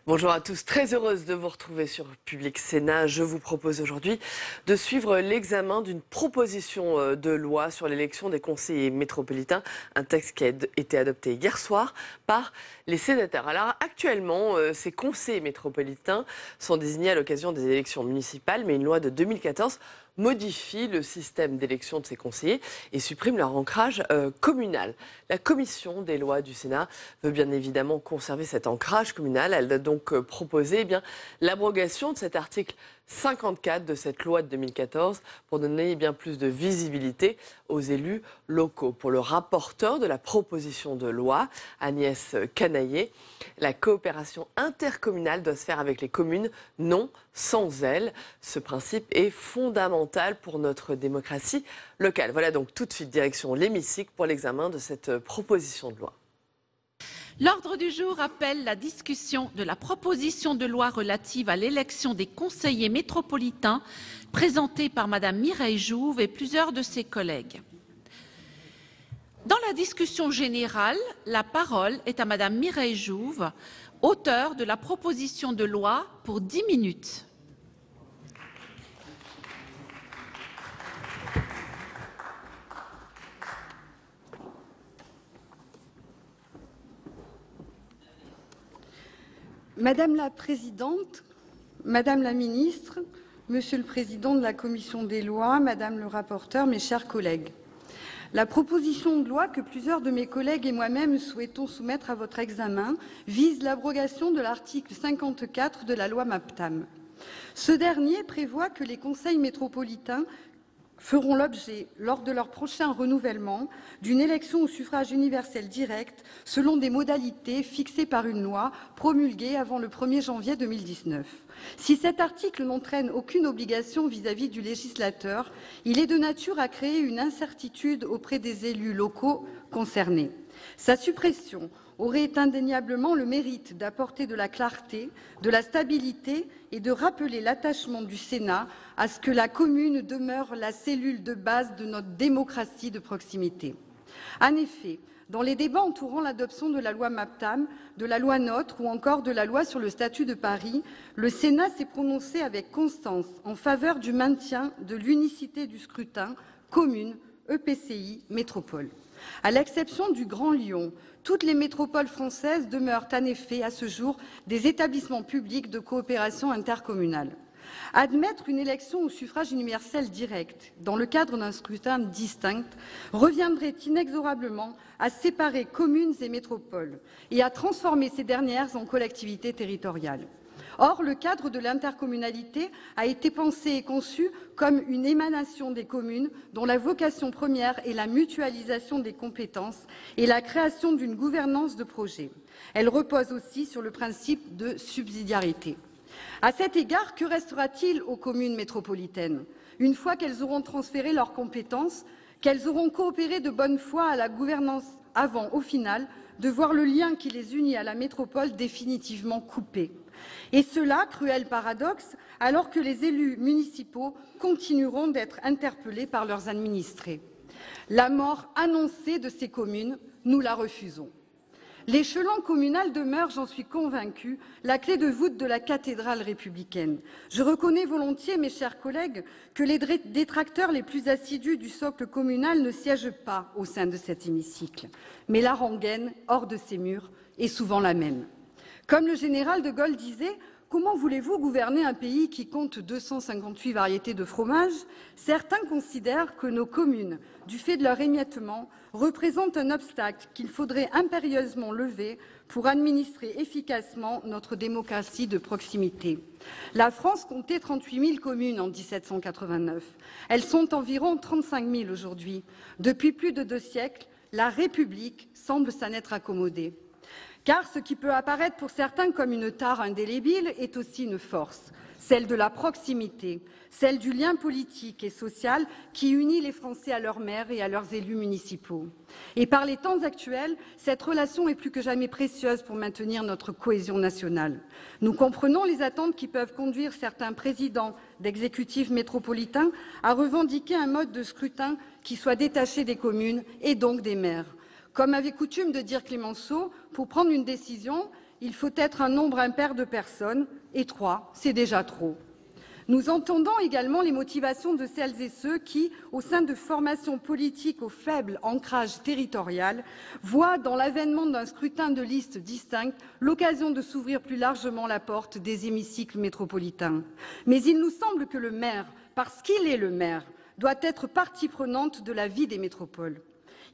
Bonjour à tous, très heureuse de vous retrouver sur Public Sénat. Je vous propose aujourd'hui de suivre l'examen d'une proposition de loi sur l'élection des conseillers métropolitains, un texte qui a été adopté hier soir par les sénateurs. Alors actuellement, ces conseillers métropolitains sont désignés à l'occasion des élections municipales, mais une loi de 2014 modifie le système d'élection de ces conseillers et supprime leur ancrage communal. La commission des lois du Sénat veut bien évidemment conserver cet ancrage communal. Elle a donc proposé l'abrogation de cet article 54 de cette loi de 2014 pour donner bien plus de visibilité aux élus locaux. Pour le rapporteur de la proposition de loi, Agnès Canaillet, la coopération intercommunale doit se faire avec les communes, non sans elles. Ce principe est fondamental pour notre démocratie locale. Voilà donc tout de suite direction l'hémicycle pour l'examen de cette proposition de loi. L'ordre du jour appelle la discussion de la proposition de loi relative à l'élection des conseillers métropolitains présentée par Madame Mireille Jouve et plusieurs de ses collègues. Dans la discussion générale, la parole est à Madame Mireille Jouve, auteure de la proposition de loi, pour 10 minutes. Madame la Présidente, Madame la Ministre, Monsieur le Président de la Commission des lois, Madame le rapporteur, mes chers collègues. La proposition de loi que plusieurs de mes collègues et moi-même souhaitons soumettre à votre examen vise l'abrogation de l'article 54 de la loi MAPTAM. Ce dernier prévoit que les conseils métropolitains feront l'objet, lors de leur prochain renouvellement, d'une élection au suffrage universel direct selon des modalités fixées par une loi promulguée avant le 1er janvier 2019. Si cet article n'entraîne aucune obligation vis-à-vis du législateur, il est de nature à créer une incertitude auprès des élus locaux concernés. Sa suppression aurait indéniablement le mérite d'apporter de la clarté, de la stabilité et de rappeler l'attachement du Sénat à ce que la commune demeure la cellule de base de notre démocratie de proximité. En effet, dans les débats entourant l'adoption de la loi MAPTAM, de la loi NOTRe ou encore de la loi sur le statut de Paris, le Sénat s'est prononcé avec constance en faveur du maintien de l'unicité du scrutin commune, EPCI, métropole. À l'exception du Grand Lyon, toutes les métropoles françaises demeurent en effet à ce jour des établissements publics de coopération intercommunale. Admettre une élection au suffrage universel direct dans le cadre d'un scrutin distinct reviendrait inexorablement à séparer communes et métropoles et à transformer ces dernières en collectivités territoriales. Or, le cadre de l'intercommunalité a été pensé et conçu comme une émanation des communes dont la vocation première est la mutualisation des compétences et la création d'une gouvernance de projet. Elle repose aussi sur le principe de subsidiarité. À cet égard, que restera-t-il aux communes métropolitaines une fois qu'elles auront transféré leurs compétences, qu'elles auront coopéré de bonne foi à la gouvernance avant, au final, de voir le lien qui les unit à la métropole définitivement coupé? Et cela, cruel paradoxe, alors que les élus municipaux continueront d'être interpellés par leurs administrés. La mort annoncée de ces communes, nous la refusons. L'échelon communal demeure, j'en suis convaincue, la clé de voûte de la cathédrale républicaine. Je reconnais volontiers, mes chers collègues, que les détracteurs les plus assidus du socle communal ne siègent pas au sein de cet hémicycle. Mais la rengaine, hors de ces murs, est souvent la même. Comme le général de Gaulle disait, « Comment voulez-vous gouverner un pays qui compte 258 variétés de fromage ?» Certains considèrent que nos communes, du fait de leur émiettement, représentent un obstacle qu'il faudrait impérieusement lever pour administrer efficacement notre démocratie de proximité. La France comptait 38 000 communes en 1789. Elles sont environ 35 000 aujourd'hui. Depuis plus de 2 siècles, la République semble s'en être accommodée. Car ce qui peut apparaître pour certains comme une tare indélébile est aussi une force, celle de la proximité, celle du lien politique et social qui unit les Français à leurs maires et à leurs élus municipaux. Et par les temps actuels, cette relation est plus que jamais précieuse pour maintenir notre cohésion nationale. Nous comprenons les attentes qui peuvent conduire certains présidents d'exécutifs métropolitains à revendiquer un mode de scrutin qui soit détaché des communes et donc des maires. Comme avait coutume de dire Clémenceau, pour prendre une décision, il faut être un nombre impair de personnes, et 3, c'est déjà trop. Nous entendons également les motivations de celles et ceux qui, au sein de formations politiques au faible ancrage territorial, voient dans l'avènement d'un scrutin de liste distinct l'occasion de s'ouvrir plus largement la porte des hémicycles métropolitains. Mais il nous semble que le maire, parce qu'il est le maire, doit être partie prenante de la vie des métropoles.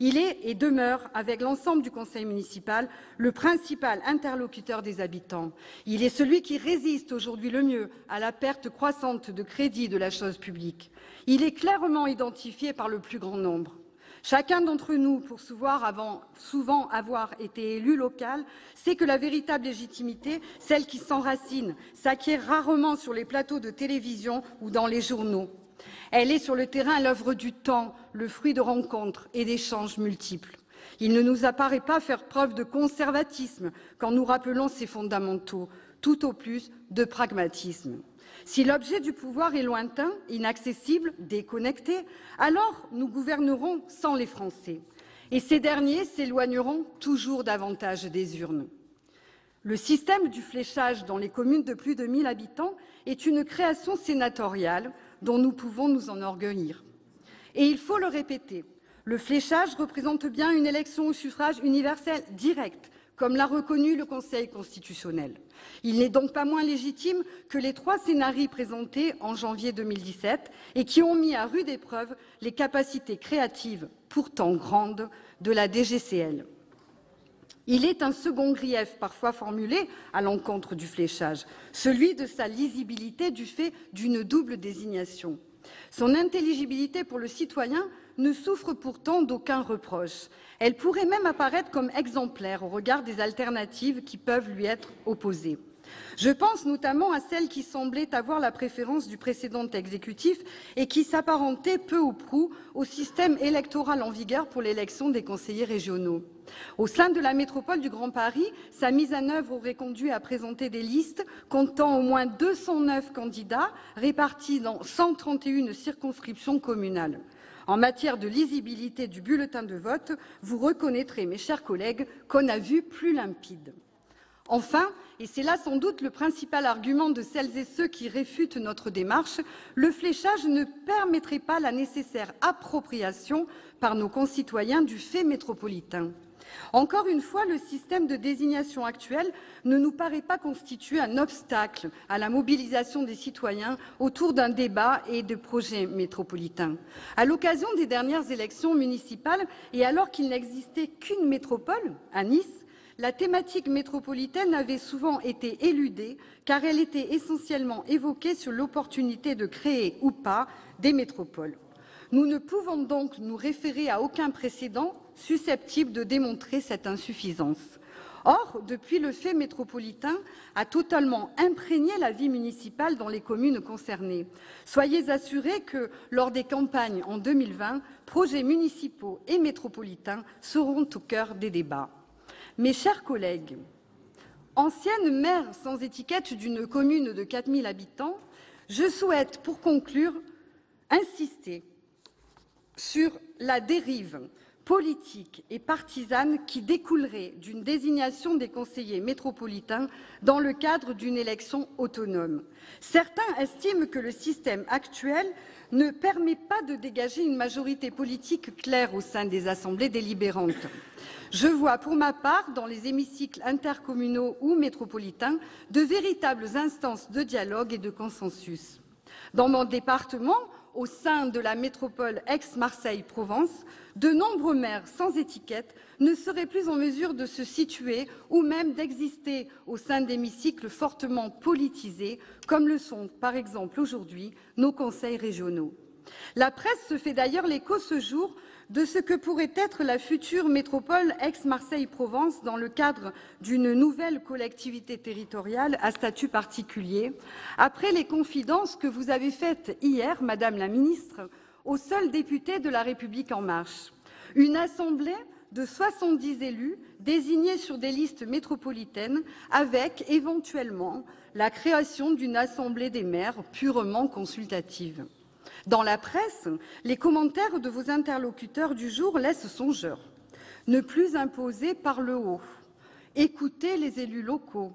Il est et demeure, avec l'ensemble du conseil municipal, le principal interlocuteur des habitants. Il est celui qui résiste aujourd'hui le mieux à la perte croissante de crédit de la chose publique. Il est clairement identifié par le plus grand nombre. Chacun d'entre nous, pour souvent avoir été élu local, sait que la véritable légitimité, celle qui s'enracine, s'acquiert rarement sur les plateaux de télévision ou dans les journaux. Elle est sur le terrain l'œuvre du temps, le fruit de rencontres et d'échanges multiples. Il ne nous apparaît pas faire preuve de conservatisme quand nous rappelons ces fondamentaux, tout au plus de pragmatisme. Si l'objet du pouvoir est lointain, inaccessible, déconnecté, alors nous gouvernerons sans les Français. Et ces derniers s'éloigneront toujours davantage des urnes. Le système du fléchage dans les communes de plus de 1 000 habitants est une création sénatoriale dont nous pouvons nous enorgueillir. Et il faut le répéter, le fléchage représente bien une élection au suffrage universel direct, comme l'a reconnu le Conseil constitutionnel. Il n'est donc pas moins légitime que les 3 scénarios présentés en janvier 2017 et qui ont mis à rude épreuve les capacités créatives, pourtant grandes, de la DGCL. Il est un second grief parfois formulé à l'encontre du fléchage, celui de sa lisibilité du fait d'une double désignation. Son intelligibilité pour le citoyen ne souffre pourtant d'aucun reproche. Elle pourrait même apparaître comme exemplaire au regard des alternatives qui peuvent lui être opposées. Je pense notamment à celle qui semblait avoir la préférence du précédent exécutif et qui s'apparentait peu ou prou au système électoral en vigueur pour l'élection des conseillers régionaux. Au sein de la métropole du Grand Paris, sa mise en œuvre aurait conduit à présenter des listes comptant au moins 209 candidats répartis dans 131 circonscriptions communales. En matière de lisibilité du bulletin de vote, vous reconnaîtrez, mes chers collègues, qu'on a vu plus limpide. Enfin, et c'est là sans doute le principal argument de celles et ceux qui réfutent notre démarche, le fléchage ne permettrait pas la nécessaire appropriation par nos concitoyens du fait métropolitain. Encore une fois, le système de désignation actuel ne nous paraît pas constituer un obstacle à la mobilisation des citoyens autour d'un débat et de projets métropolitains. À l'occasion des dernières élections municipales, et alors qu'il n'existait qu'une métropole, à Nice, la thématique métropolitaine avait souvent été éludée car elle était essentiellement évoquée sur l'opportunité de créer ou pas des métropoles. Nous ne pouvons donc nous référer à aucun précédent susceptible de démontrer cette insuffisance. Or, depuis, le fait métropolitain a totalement imprégné la vie municipale dans les communes concernées. Soyez assurés que, lors des campagnes en 2020, projets municipaux et métropolitains seront au cœur des débats. Mes chers collègues, ancienne maire sans étiquette d'une commune de 4 000 habitants, je souhaite, pour conclure, insister sur la dérive politique et partisane qui découlerait d'une désignation des conseillers métropolitains dans le cadre d'une élection autonome. Certains estiment que le système actuel ne permet pas de dégager une majorité politique claire au sein des assemblées délibérantes. Je vois pour ma part, dans les hémicycles intercommunaux ou métropolitains, de véritables instances de dialogue et de consensus. Dans mon département, au sein de la métropole Aix-Marseille-Provence, de nombreux maires sans étiquette ne seraient plus en mesure de se situer ou même d'exister au sein d'hémicycles fortement politisés, comme le sont par exemple aujourd'hui nos conseils régionaux. La presse se fait d'ailleurs l'écho ce jour de ce que pourrait être la future métropole Aix-Marseille-Provence dans le cadre d'une nouvelle collectivité territoriale à statut particulier, après les confidences que vous avez faites hier, Madame la Ministre, au seul député de La République En Marche. Une assemblée de 70 élus désignés sur des listes métropolitaines avec, éventuellement, la création d'une assemblée des maires purement consultative. Dans la presse, les commentaires de vos interlocuteurs du jour laissent songeur. Ne plus imposer par le haut. écouter les élus locaux.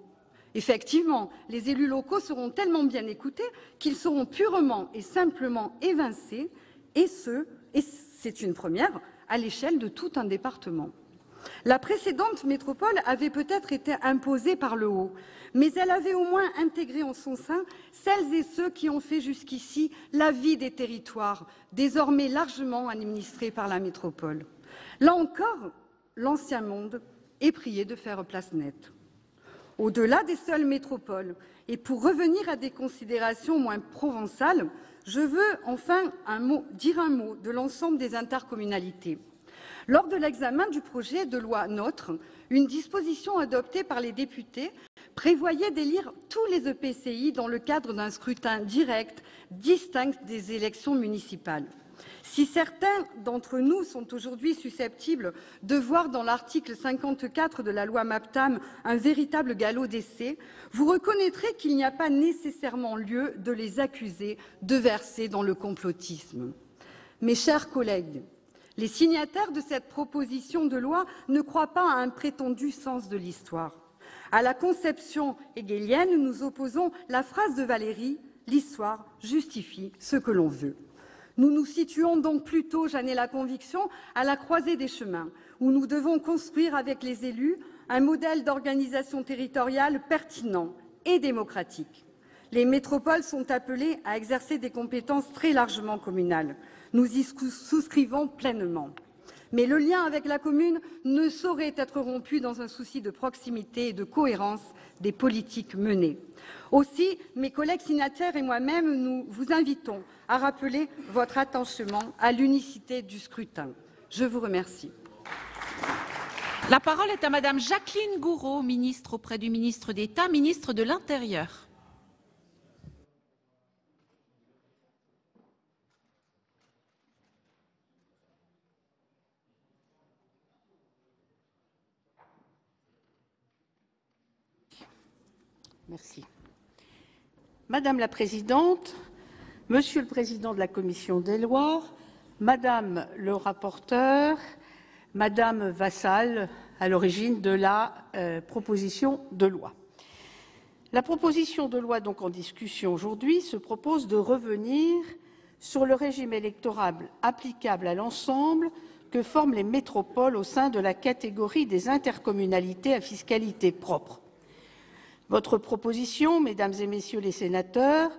Effectivement, les élus locaux seront tellement bien écoutés qu'ils seront purement et simplement évincés, et c'est une première, à l'échelle de tout un département. La précédente métropole avait peut-être été imposée par le haut, mais elle avait au moins intégré en son sein celles et ceux qui ont fait jusqu'ici la vie des territoires, désormais largement administrés par la métropole. Là encore, l'ancien monde est prié de faire place nette. Au-delà des seules métropoles, et pour revenir à des considérations moins provençales, je veux enfin dire un mot de l'ensemble des intercommunalités. Lors de l'examen du projet de loi NOTRe, une disposition adoptée par les députés prévoyait d'élire tous les EPCI dans le cadre d'un scrutin direct, distinct des élections municipales. Si certains d'entre nous sont aujourd'hui susceptibles de voir dans l'article 54 de la loi MAPTAM un véritable galop d'essai, vous reconnaîtrez qu'il n'y a pas nécessairement lieu de les accuser de verser dans le complotisme. Mes chers collègues, les signataires de cette proposition de loi ne croient pas à un prétendu sens de l'histoire. À la conception hegelienne, nous opposons la phrase de Valéry « L'histoire justifie ce que l'on veut ». Nous nous situons donc plutôt, j'en ai la conviction, à la croisée des chemins, où nous devons construire avec les élus un modèle d'organisation territoriale pertinent et démocratique. Les métropoles sont appelées à exercer des compétences très largement communales. Nous y souscrivons pleinement. Mais le lien avec la commune ne saurait être rompu dans un souci de proximité et de cohérence des politiques menées. Aussi, mes collègues signataires et moi-même, nous vous invitons à rappeler votre attachement à l'unicité du scrutin. Je vous remercie. La parole est à Madame Jacqueline Gouraud, ministre auprès du ministre d'État, ministre de l'Intérieur. Merci. Madame la Présidente, Monsieur le Président de la Commission des lois, Madame le rapporteur, Madame Vassal, à l'origine de la proposition de loi. La proposition de loi donc en discussion aujourd'hui se propose de revenir sur le régime électoral applicable à l'ensemble que forment les métropoles au sein de la catégorie des intercommunalités à fiscalité propre. Votre proposition, Mesdames et Messieurs les sénateurs,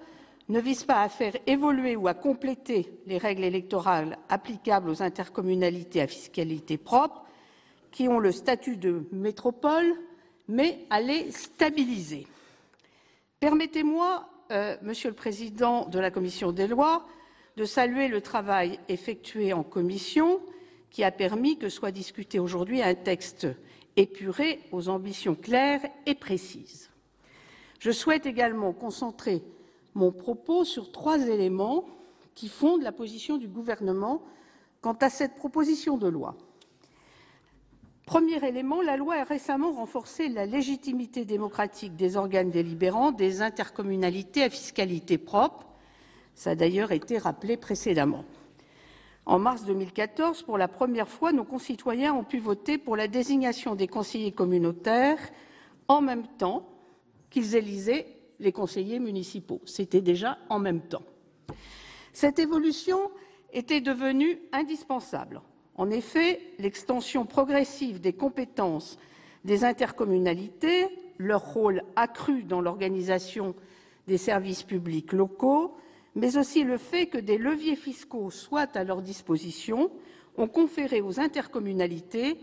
ne vise pas à faire évoluer ou à compléter les règles électorales applicables aux intercommunalités à fiscalité propre qui ont le statut de métropole, mais à les stabiliser. Permettez-moi, Monsieur le Président de la Commission des lois, de saluer le travail effectué en commission qui a permis que soit discuté aujourd'hui un texte épuré aux ambitions claires et précises. Je souhaite également concentrer mon propos sur 3 éléments qui fondent la position du gouvernement quant à cette proposition de loi. Premier élément, la loi a récemment renforcé la légitimité démocratique des organes délibérants des intercommunalités à fiscalité propre. Ça a d'ailleurs été rappelé précédemment. En mars 2014, pour la première fois, nos concitoyens ont pu voter pour la désignation des conseillers communautaires en même temps qu'ils élisaient les conseillers municipaux. C'était déjà en même temps. Cette évolution était devenue indispensable. En effet, l'extension progressive des compétences des intercommunalités, leur rôle accru dans l'organisation des services publics locaux, mais aussi le fait que des leviers fiscaux soient à leur disposition, ont conféré aux intercommunalités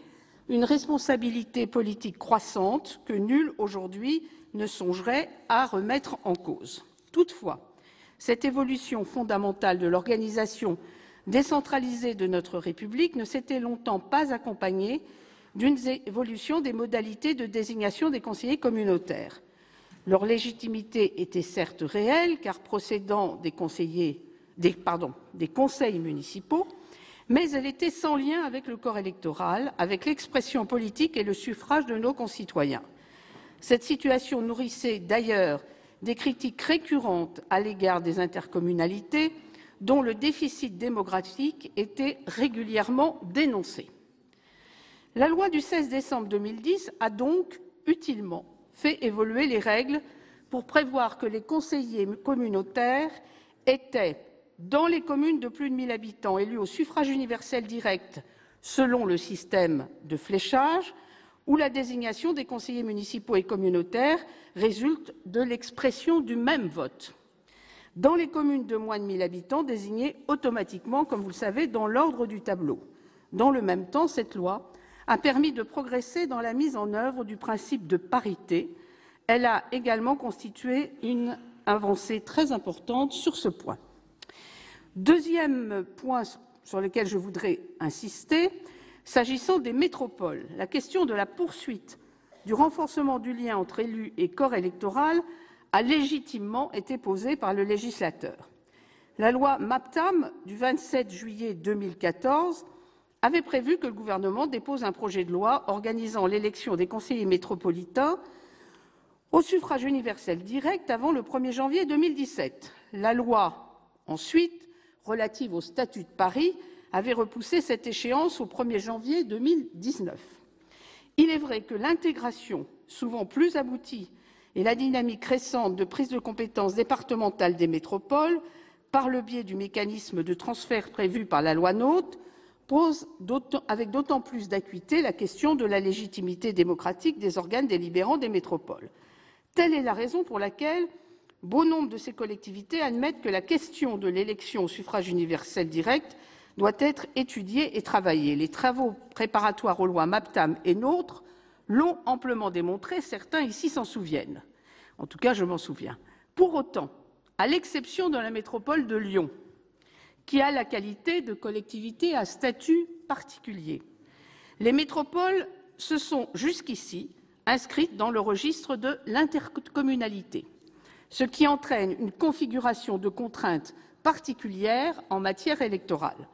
une responsabilité politique croissante que nul aujourd'hui ne songerait à remettre en cause. Toutefois, cette évolution fondamentale de l'organisation décentralisée de notre République ne s'était longtemps pas accompagnée d'une évolution des modalités de désignation des conseillers communautaires. Leur légitimité était certes réelle, car procédant des conseils municipaux, mais elle était sans lien avec le corps électoral, avec l'expression politique et le suffrage de nos concitoyens. Cette situation nourrissait d'ailleurs des critiques récurrentes à l'égard des intercommunalités, dont le déficit démographique était régulièrement dénoncé. La loi du 16 décembre 2010 a donc utilement fait évoluer les règles pour prévoir que les conseillers communautaires étaient, dans les communes de plus de 1 000 habitants, élus au suffrage universel direct selon le système de fléchage, où la désignation des conseillers municipaux et communautaires résulte de l'expression du même vote. Dans les communes de moins de 1 000 habitants, désignés automatiquement, comme vous le savez, dans l'ordre du tableau. Dans le même temps, cette loi a permis de progresser dans la mise en œuvre du principe de parité. Elle a également constitué une avancée très importante sur ce point. Deuxième point sur lequel je voudrais insister, s'agissant des métropoles, la question de la poursuite du renforcement du lien entre élus et corps électoral a légitimement été posée par le législateur. La loi MAPTAM du 27 juillet 2014 avait prévu que le gouvernement dépose un projet de loi organisant l'élection des conseillers métropolitains au suffrage universel direct avant le 1er janvier 2017. La loi, ensuite, relative au statut de Paris, avait repoussé cette échéance au 1er janvier 2019. Il est vrai que l'intégration, souvent plus aboutie, et la dynamique récente de prise de compétences départementales des métropoles, par le biais du mécanisme de transfert prévu par la loi NOTRe, pose avec d'autant plus d'acuité la question de la légitimité démocratique des organes délibérants des métropoles. Telle est la raison pour laquelle bon nombre de ces collectivités admettent que la question de l'élection au suffrage universel direct doit être étudiée et travaillée. Les travaux préparatoires aux lois MAPTAM et NOTRe l'ont amplement démontré, certains ici s'en souviennent. En tout cas, je m'en souviens. Pour autant, à l'exception de la métropole de Lyon, qui a la qualité de collectivité à statut particulier, les métropoles se sont jusqu'ici inscrites dans le registre de l'intercommunalité, ce qui entraîne une configuration de contraintes particulières en matière électorale.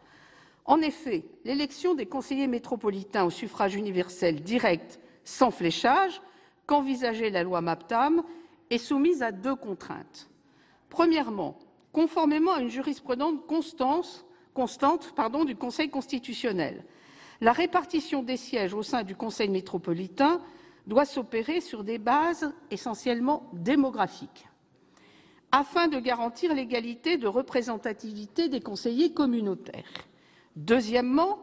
En effet, l'élection des conseillers métropolitains au suffrage universel direct sans fléchage, qu'envisageait la loi MAPTAM, est soumise à deux contraintes. Premièrement, conformément à une jurisprudence constante du Conseil constitutionnel, la répartition des sièges au sein du Conseil métropolitain doit s'opérer sur des bases essentiellement démographiques, afin de garantir l'égalité de représentativité des conseillers communautaires. Deuxièmement,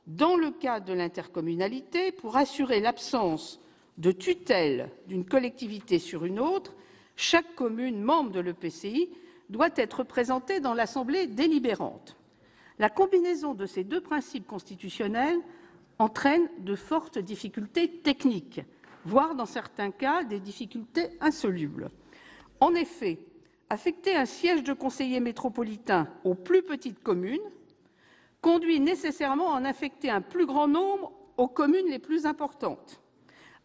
dans le cas de l'intercommunalité, pour assurer l'absence de tutelle d'une collectivité sur une autre, chaque commune membre de l'EPCI doit être représentée dans l'assemblée délibérante. La combinaison de ces deux principes constitutionnels entraîne de fortes difficultés techniques, voire dans certains cas des difficultés insolubles. En effet, affecter un siège de conseiller métropolitain aux plus petites communes conduit nécessairement à en affecter un plus grand nombre aux communes les plus importantes,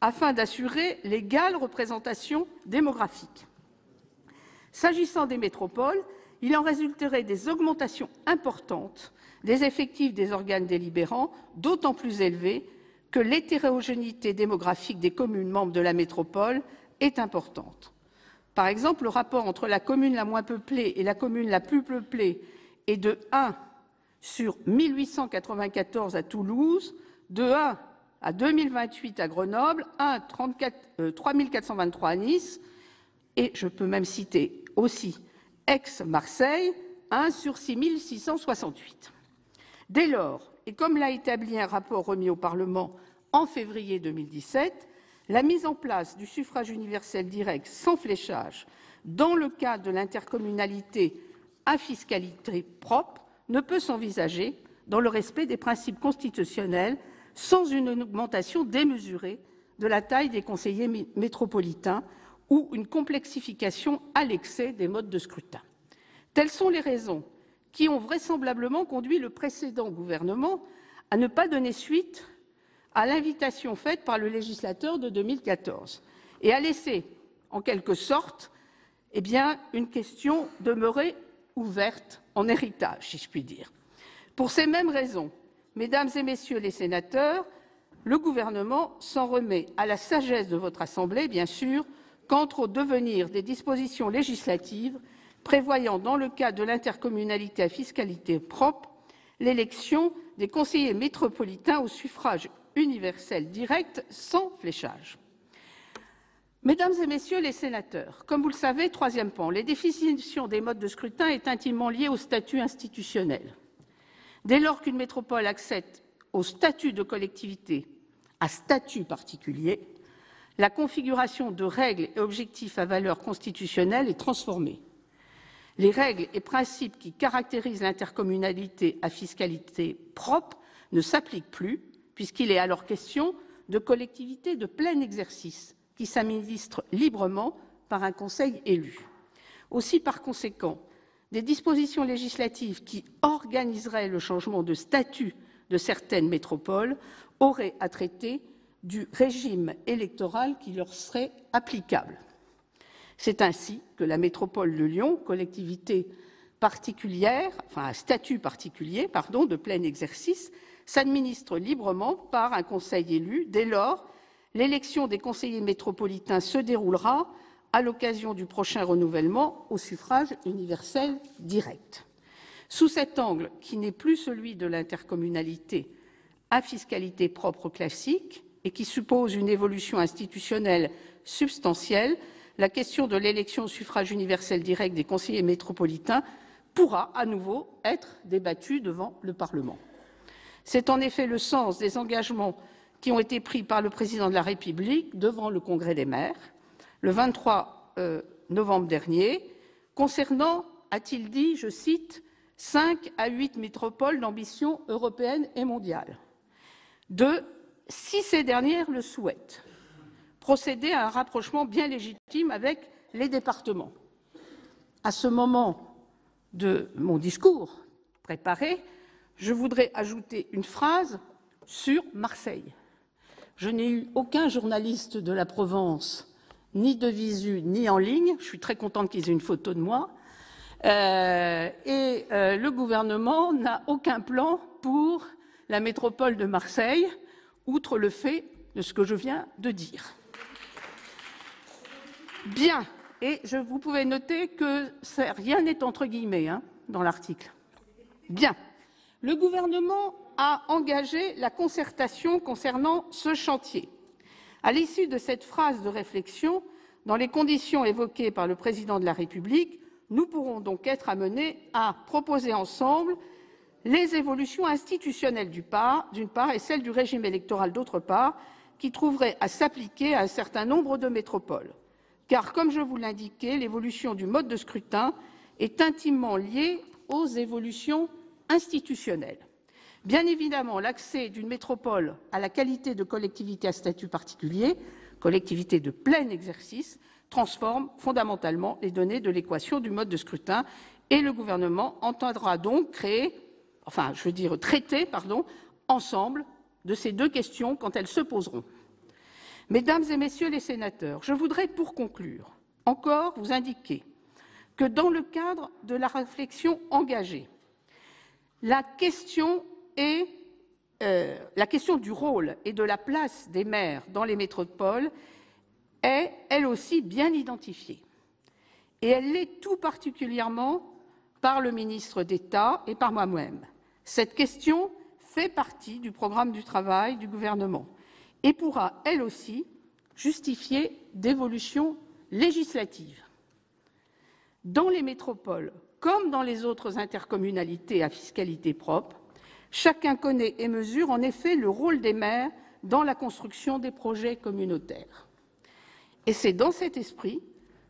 afin d'assurer l'égale représentation démographique. S'agissant des métropoles, il en résulterait des augmentations importantes des effectifs des organes délibérants, d'autant plus élevées que l'hétérogénéité démographique des communes membres de la métropole est importante. Par exemple, le rapport entre la commune la moins peuplée et la commune la plus peuplée est de 1 sur 1894 à Toulouse, de 1 à 2028 à Grenoble, 1 à 3423 à Nice, et je peux même citer aussi Aix-Marseille, 1 sur 6668. Dès lors, et comme l'a établi un rapport remis au Parlement en février 2017, la mise en place du suffrage universel direct sans fléchage dans le cadre de l'intercommunalité à fiscalité propre ne peut s'envisager dans le respect des principes constitutionnels sans une augmentation démesurée de la taille des conseillers métropolitains ou une complexification à l'excès des modes de scrutin. Telles sont les raisons qui ont vraisemblablement conduit le précédent gouvernement à ne pas donner suite à l'invitation faite par le législateur de 2014 et à laisser, en quelque sorte, une question demeurer ouverte en héritage, si je puis dire. Pour ces mêmes raisons, mesdames et messieurs les sénateurs, le gouvernement s'en remet à la sagesse de votre Assemblée, bien sûr, quant au devenir des dispositions législatives prévoyant, dans le cas de l'intercommunalité à fiscalité propre, l'élection des conseillers métropolitains au suffrage universel direct sans fléchage. Mesdames et messieurs les sénateurs, comme vous le savez, troisième pan, les définitions des modes de scrutin est intimement liée au statut institutionnel. Dès lors qu'une métropole accède au statut de collectivité à statut particulier, la configuration de règles et objectifs à valeur constitutionnelle est transformée. Les règles et principes qui caractérisent l'intercommunalité à fiscalité propre ne s'appliquent plus, puisqu'il est alors question de collectivité de plein exercice qui s'administre librement par un conseil élu. Aussi, par conséquent, des dispositions législatives qui organiseraient le changement de statut de certaines métropoles auraient à traiter du régime électoral qui leur serait applicable. C'est ainsi que la métropole de Lyon, collectivité particulière, enfin un statut particulier, de plein exercice, s'administre librement par un conseil élu. Dès lors, l'élection des conseillers métropolitains se déroulera à l'occasion du prochain renouvellement au suffrage universel direct. Sous cet angle, qui n'est plus celui de l'intercommunalité à fiscalité propre classique et qui suppose une évolution institutionnelle substantielle, la question de l'élection au suffrage universel direct des conseillers métropolitains pourra à nouveau être débattue devant le Parlement. C'est en effet le sens des engagements qui ont été pris par le Président de la République devant le Congrès des maires le 23 novembre dernier, concernant, a-t-il dit, je cite, 5 à 8 métropoles d'ambition européenne et mondiale. Si ces dernières le souhaitent, procéder à un rapprochement bien légitime avec les départements. À ce moment de mon discours préparé, je voudrais ajouter une phrase sur Marseille. Je n'ai eu aucun journaliste de la Provence, ni de visu, ni en ligne. Je suis très contente qu'ils aient une photo de moi. Le gouvernement n'a aucun plan pour la métropole de Marseille, outre le fait de ce que je viens de dire. Bien, et vous pouvez noter que rien n'est entre guillemets dans l'article. Bien, le gouvernement a engagé la concertation concernant ce chantier. À l'issue de cette phase de réflexion, dans les conditions évoquées par le Président de la République, nous pourrons donc être amenés à proposer ensemble les évolutions institutionnelles d'une part et celles du régime électoral d'autre part, qui trouveraient à s'appliquer à un certain nombre de métropoles. Car, comme je vous l'indiquais, l'évolution du mode de scrutin est intimement liée aux évolutions institutionnelles. Bien évidemment, l'accès d'une métropole à la qualité de collectivité à statut particulier, collectivité de plein exercice, transforme fondamentalement les données de l'équation du mode de scrutin et le gouvernement entendra donc traiter ensemble de ces deux questions quand elles se poseront. Mesdames et messieurs les sénateurs, je voudrais pour conclure encore vous indiquer que dans le cadre de la réflexion engagée, la question du rôle et de la place des maires dans les métropoles est, elle aussi, bien identifiée. Et elle l'est tout particulièrement par le ministre d'État et par moi-même. Cette question fait partie du programme du travail du gouvernement et pourra, elle aussi, justifier d'évolutions législatives. Dans les métropoles, comme dans les autres intercommunalités à fiscalité propre, chacun connaît et mesure en effet le rôle des maires dans la construction des projets communautaires. Et c'est dans cet esprit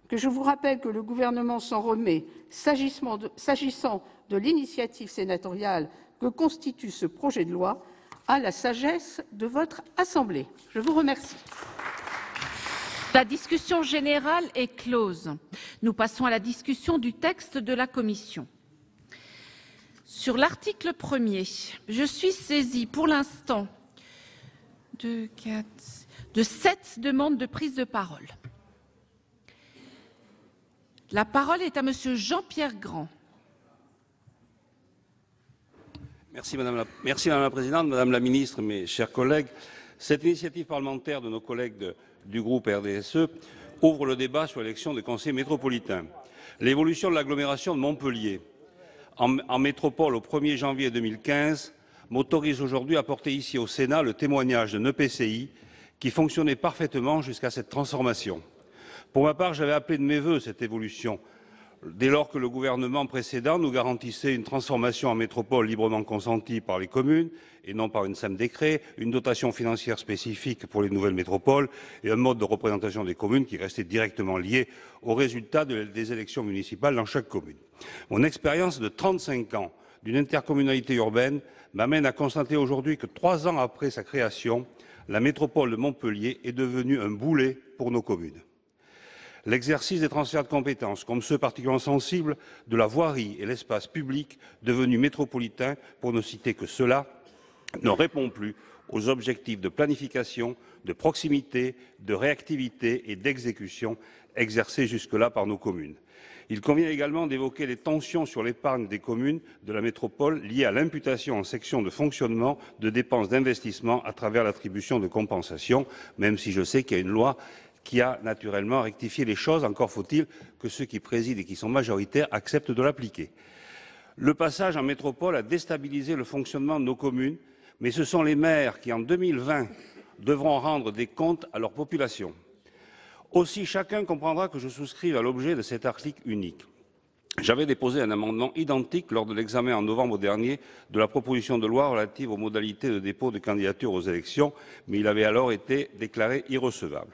que je vous rappelle que le gouvernement s'en remet, s'agissant de l'initiative sénatoriale que constitue ce projet de loi, à la sagesse de votre Assemblée. Je vous remercie. La discussion générale est close. Nous passons à la discussion du texte de la Commission. Sur l'article 1er, je suis saisie pour l'instant de 7 demandes de prise de parole. La parole est à Monsieur Jean-Pierre Grand. Merci Madame la Présidente, Madame la Ministre, mes chers collègues. Cette initiative parlementaire de nos collègues du groupe RDSE ouvre le débat sur l'élection des conseillers métropolitains. L'évolution de l'agglomération de Montpellier en métropole au 1er janvier 2015 m'autorise aujourd'hui à porter ici au Sénat le témoignage d'un EPCI qui fonctionnait parfaitement jusqu'à cette transformation. Pour ma part, j'avais appelé de mes vœux cette évolution, dès lors que le gouvernement précédent nous garantissait une transformation en métropole librement consentie par les communes et non par une simple décret, une dotation financière spécifique pour les nouvelles métropoles et un mode de représentation des communes qui restait directement lié aux résultats des élections municipales dans chaque commune. Mon expérience de 35 ans d'une intercommunalité urbaine m'amène à constater aujourd'hui que 3 ans après sa création, la métropole de Montpellier est devenue un boulet pour nos communes. L'exercice des transferts de compétences, comme ceux particulièrement sensibles de la voirie et l'espace public devenu métropolitain, pour ne citer que cela, ne répond plus aux objectifs de planification, de proximité, de réactivité et d'exécution exercés jusque-là par nos communes. Il convient également d'évoquer les tensions sur l'épargne des communes de la métropole liées à l'imputation en section de fonctionnement de dépenses d'investissement à travers l'attribution de compensations, même si je sais qu'il y a une loi qui a naturellement rectifié les choses, encore faut-il que ceux qui président et qui sont majoritaires acceptent de l'appliquer. Le passage en métropole a déstabilisé le fonctionnement de nos communes, mais ce sont les maires qui, en 2020, devront rendre des comptes à leur population. Aussi, chacun comprendra que je souscrive à l'objet de cet article unique. J'avais déposé un amendement identique lors de l'examen en novembre dernier de la proposition de loi relative aux modalités de dépôt de candidature aux élections, mais il avait alors été déclaré irrecevable.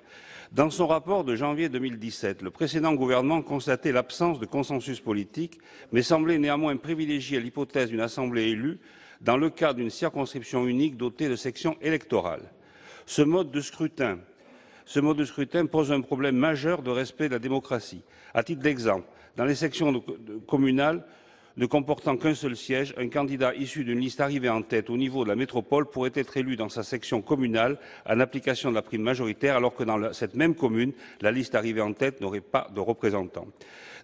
Dans son rapport de janvier 2017, le précédent gouvernement constatait l'absence de consensus politique, mais semblait néanmoins privilégier l'hypothèse d'une assemblée élue dans le cadre d'une circonscription unique dotée de sections électorales. Ce mode de scrutin pose un problème majeur de respect de la démocratie. À titre d'exemple, dans les sections communales ne comportant qu'un seul siège, un candidat issu d'une liste arrivée en tête au niveau de la métropole pourrait être élu dans sa section communale en application de la prime majoritaire, alors que dans cette même commune, la liste arrivée en tête n'aurait pas de représentants.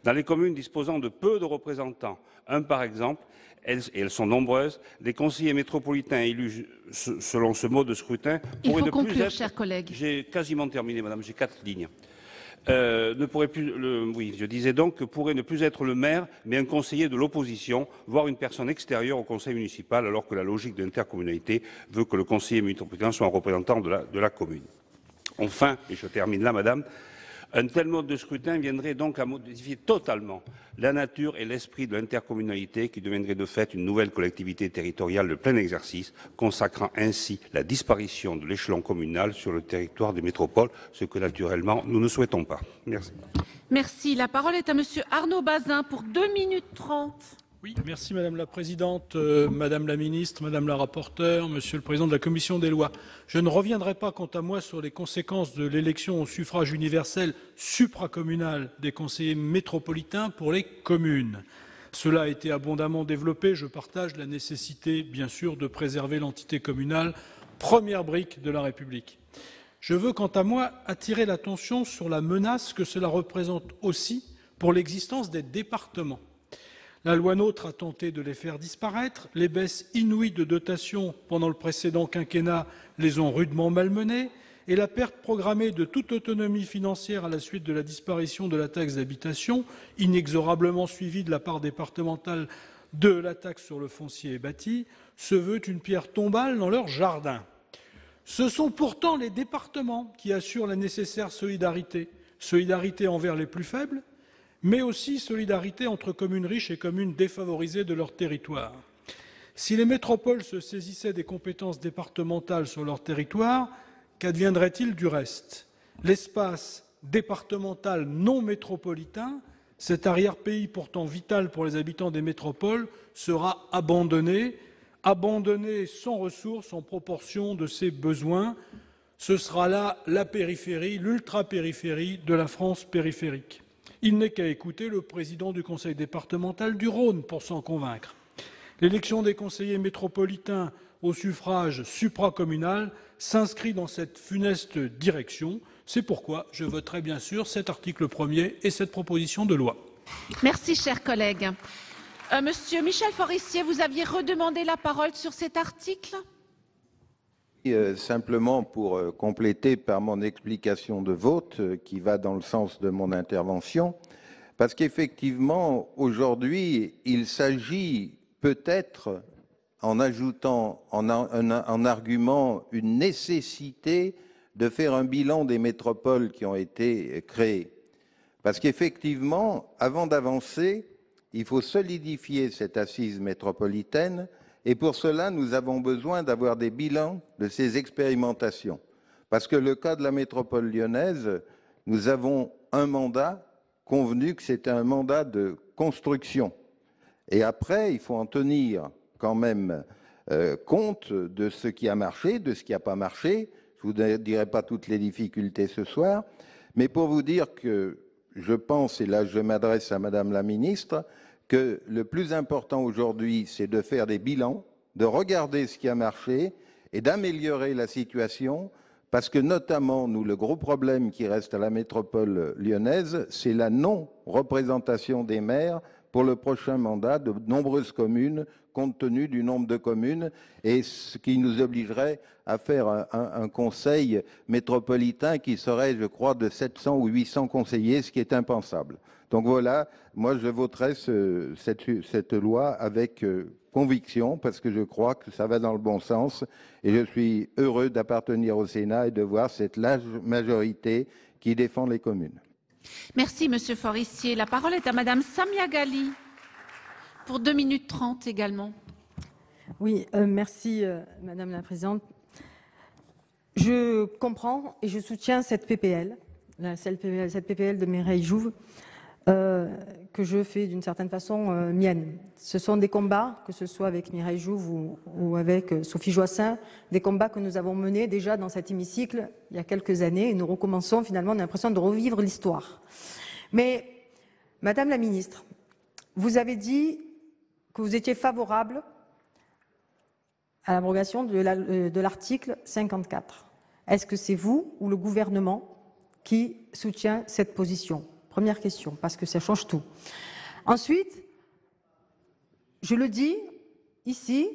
Dans les communes disposant de peu de représentants, un par exemple, et elles sont nombreuses, les conseillers métropolitains élus selon ce mode de scrutin pourraient ne plus être... chers collègues. J'ai quasiment terminé, madame, j'ai 4 lignes. Je disais donc que pourrait ne plus être le maire, mais un conseiller de l'opposition, voire une personne extérieure au conseil municipal, alors que la logique de l'intercommunalité veut que le conseiller métropolitain soit un représentant de la commune. Enfin, et je termine là, madame, un tel mode de scrutin viendrait donc à modifier totalement la nature et l'esprit de l'intercommunalité qui deviendrait de fait une nouvelle collectivité territoriale de plein exercice, consacrant ainsi la disparition de l'échelon communal sur le territoire des métropoles, ce que naturellement nous ne souhaitons pas. Merci. Merci. La parole est à monsieur Arnaud Bazin pour 2 minutes 30. Oui, merci Madame la Présidente, Madame la Ministre, Madame la Rapporteure, Monsieur le Président de la Commission des lois. Je ne reviendrai pas quant à moi sur les conséquences de l'élection au suffrage universel supracommunal des conseillers métropolitains pour les communes. Cela a été abondamment développé. Je partage la nécessité, bien sûr, de préserver l'entité communale, première brique de la République. Je veux, quant à moi, attirer l'attention sur la menace que cela représente aussi pour l'existence des départements. La loi NOTRe a tenté de les faire disparaître. Les baisses inouïes de dotations pendant le précédent quinquennat les ont rudement malmenés. Et la perte programmée de toute autonomie financière à la suite de la disparition de la taxe d'habitation, inexorablement suivie de la part départementale de la taxe sur le foncier et bâti, se veut une pierre tombale dans leur jardin. Ce sont pourtant les départements qui assurent la nécessaire solidarité. Solidarité envers les plus faibles, mais aussi solidarité entre communes riches et communes défavorisées de leur territoire. Si les métropoles se saisissaient des compétences départementales sur leur territoire, qu'adviendrait-il du reste? L'espace départemental non métropolitain, cet arrière-pays pourtant vital pour les habitants des métropoles, sera abandonné sans ressources en proportion de ses besoins. Ce sera là la périphérie, l'ultra-périphérie de la France périphérique. Il n'est qu'à écouter le président du conseil départemental du Rhône pour s'en convaincre. L'élection des conseillers métropolitains au suffrage supracommunal s'inscrit dans cette funeste direction. C'est pourquoi je voterai bien sûr cet article 1er et cette proposition de loi. Merci, chers collègues. Monsieur Michel Forissier, vous aviez redemandé la parole sur cet article ? Simplement pour compléter par mon explication de vote qui va dans le sens de mon intervention, parce qu'effectivement, aujourd'hui, il s'agit peut-être, en ajoutant en argument une nécessité de faire un bilan des métropoles qui ont été créées. Parce qu'effectivement, avant d'avancer, il faut solidifier cette assise métropolitaine et pour cela, nous avons besoin d'avoir des bilans de ces expérimentations. Parce que le cas de la métropole lyonnaise, nous avons un mandat convenu que c'était un mandat de construction. Et après, il faut en tenir quand même compte de ce qui a marché, de ce qui n'a pas marché. Je ne vous dirai pas toutes les difficultés ce soir, mais pour vous dire que je pense, et là je m'adresse à Madame la Ministre, que le plus important aujourd'hui, c'est de faire des bilans, de regarder ce qui a marché et d'améliorer la situation, parce que notamment, nous, le gros problème qui reste à la métropole lyonnaise, c'est la non-représentation des maires pour le prochain mandat de nombreuses communes, compte tenu du nombre de communes, et ce qui nous obligerait à faire un conseil métropolitain qui serait, je crois, de 700 ou 800 conseillers, ce qui est impensable. Donc voilà, moi je voterai cette loi avec conviction, parce que je crois que ça va dans le bon sens, et je suis heureux d'appartenir au Sénat et de voir cette large majorité qui défend les communes. Merci, Monsieur Forissier. La parole est à Madame Samia Ghali, pour 2 minutes 30 également. Oui, merci, Madame la Présidente. Je comprends et je soutiens cette PPL, cette PPL de Mireille Jouve, que je fais d'une certaine façon mienne. Ce sont des combats, que ce soit avec Mireille Jouve ou avec Sophie Joissaint, des combats que nous avons menés déjà dans cet hémicycle il y a quelques années, et nous recommençons finalement, on a l'impression de revivre l'histoire. Mais, Madame la Ministre, vous avez dit que vous étiez favorable à l'abrogation de l'article 54. Est-ce que c'est vous ou le gouvernement qui soutient cette position? Première question, parce que ça change tout. Ensuite, je le dis ici,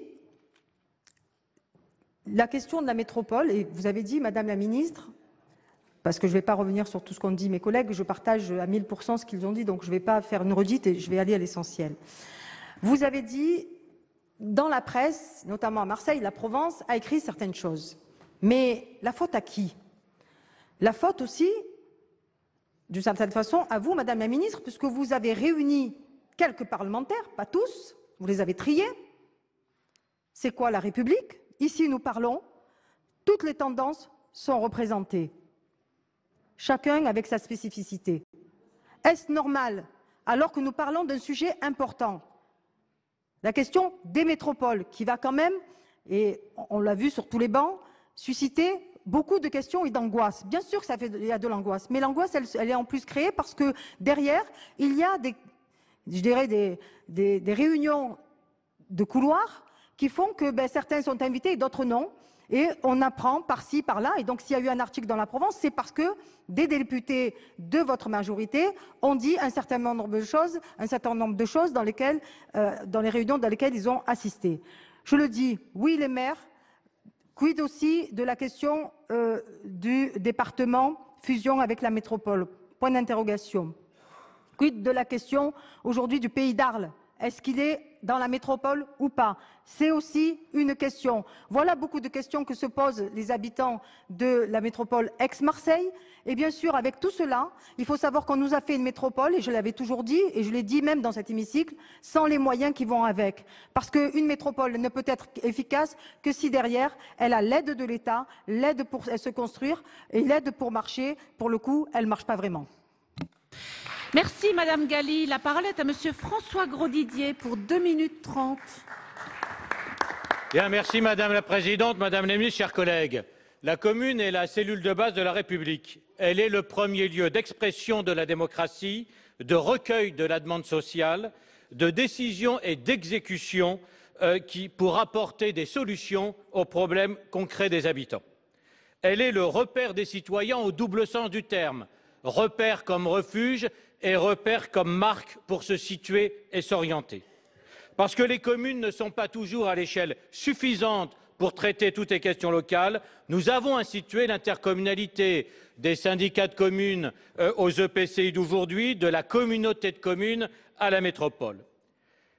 la question de la métropole, et vous avez dit, Madame la Ministre, parce que je ne vais pas revenir sur tout ce qu'ont dit mes collègues, je partage à 1000% ce qu'ils ont dit, donc je ne vais pas faire une redite et je vais aller à l'essentiel. Vous avez dit, dans la presse, notamment à Marseille, la Provence a écrit certaines choses. Mais la faute à qui? La faute aussi, d'une certaine façon, à vous, Madame la Ministre, puisque vous avez réuni quelques parlementaires, pas tous, vous les avez triés. C'est quoi la République? Ici, nous parlons, toutes les tendances sont représentées, chacun avec sa spécificité. Est-ce normal, alors que nous parlons d'un sujet important, la question des métropoles, qui va quand même, et on l'a vu sur tous les bancs, susciter beaucoup de questions et d'angoisse. Bien sûr il y a de l'angoisse, mais l'angoisse, elle est en plus créée parce que derrière, il y a des réunions de couloirs qui font que certains sont invités et d'autres non. Et on apprend par-ci, par-là. Et donc, s'il y a eu un article dans la Provence, c'est parce que des députés de votre majorité ont dit un certain nombre de choses dans les réunions dans lesquelles ils ont assisté. Je le dis, oui, les maires. Quid aussi de la question du département fusion avec la métropole? Point d'interrogation. Quid de la question aujourd'hui du pays d'Arles? Est-ce qu'il est dans la métropole ou pas? C'est aussi une question. Voilà beaucoup de questions que se posent les habitants de la métropole ex-Marseille. Et bien sûr, avec tout cela, il faut savoir qu'on nous a fait une métropole, et je l'avais toujours dit, et je l'ai dit même dans cet hémicycle, sans les moyens qui vont avec. Parce qu'une métropole ne peut être efficace que si derrière, elle a l'aide de l'État, l'aide pour se construire et l'aide pour marcher. Pour le coup, elle ne marche pas vraiment. Merci Madame Ghali. La parole est à Monsieur François Grosdidier pour 2 minutes 30. Bien, merci Madame la Présidente, Madame la Ministre, chers collègues. La commune est la cellule de base de la République. Elle est le premier lieu d'expression de la démocratie, de recueil de la demande sociale, de décision et d'exécution pour apporter des solutions aux problèmes concrets des habitants. Elle est le repère des citoyens au double sens du terme, repère comme refuge et repère comme marque pour se situer et s'orienter. Parce que les communes ne sont pas toujours à l'échelle suffisante pour traiter toutes les questions locales, nous avons institué l'intercommunalité des syndicats de communes aux EPCI d'aujourd'hui, de la communauté de communes à la métropole.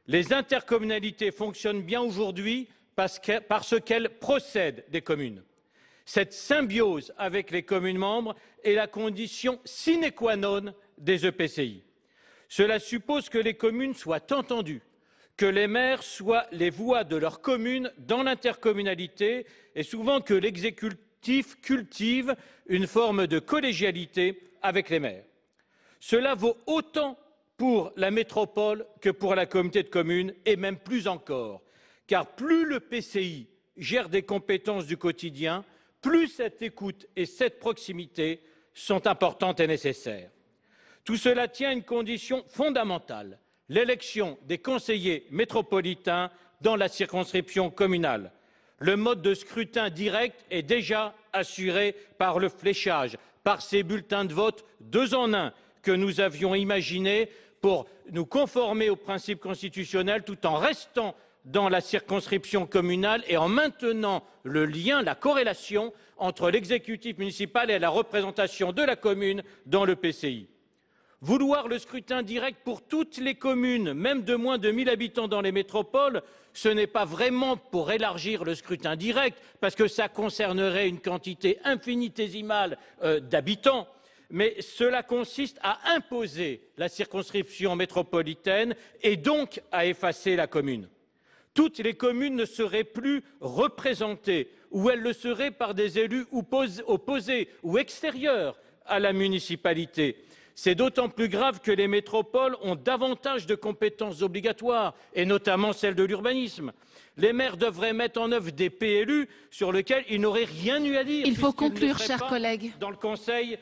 Les intercommunalités fonctionnent bien aujourd'hui parce qu'elles procèdent des communes. Cette symbiose avec les communes membres est la condition sine qua non des EPCI. Cela suppose que les communes soient entendues, que les maires soient les voix de leur commune dans l'intercommunalité et souvent que l'exécutif cultive une forme de collégialité avec les maires. Cela vaut autant pour la métropole que pour la communauté de communes et même plus encore, car plus le PCI gère des compétences du quotidien, plus cette écoute et cette proximité sont importantes et nécessaires. Tout cela tient à une condition fondamentale, l'élection des conseillers métropolitains dans la circonscription communale. Le mode de scrutin direct est déjà assuré par le fléchage, par ces bulletins de vote 2 en 1 que nous avions imaginés pour nous conformer aux principes constitutionnels tout en restant dans la circonscription communale et en maintenant le lien, la corrélation entre l'exécutif municipal et la représentation de la commune dans le PCI. Vouloir le scrutin direct pour toutes les communes, même de moins de 1000 habitants dans les métropoles, ce n'est pas vraiment pour élargir le scrutin direct, parce que ça concernerait une quantité infinitésimale d'habitants, mais cela consiste à imposer la circonscription métropolitaine et donc à effacer la commune. Toutes les communes ne seraient plus représentées, ou elles le seraient par des élus opposés ou extérieurs à la municipalité. C'est d'autant plus grave que les métropoles ont davantage de compétences obligatoires, et notamment celles de l'urbanisme. Les maires devraient mettre en œuvre des PLU sur lesquels ils n'auraient rien eu à dire. Il faut conclure, chers collègues. Dans le Conseil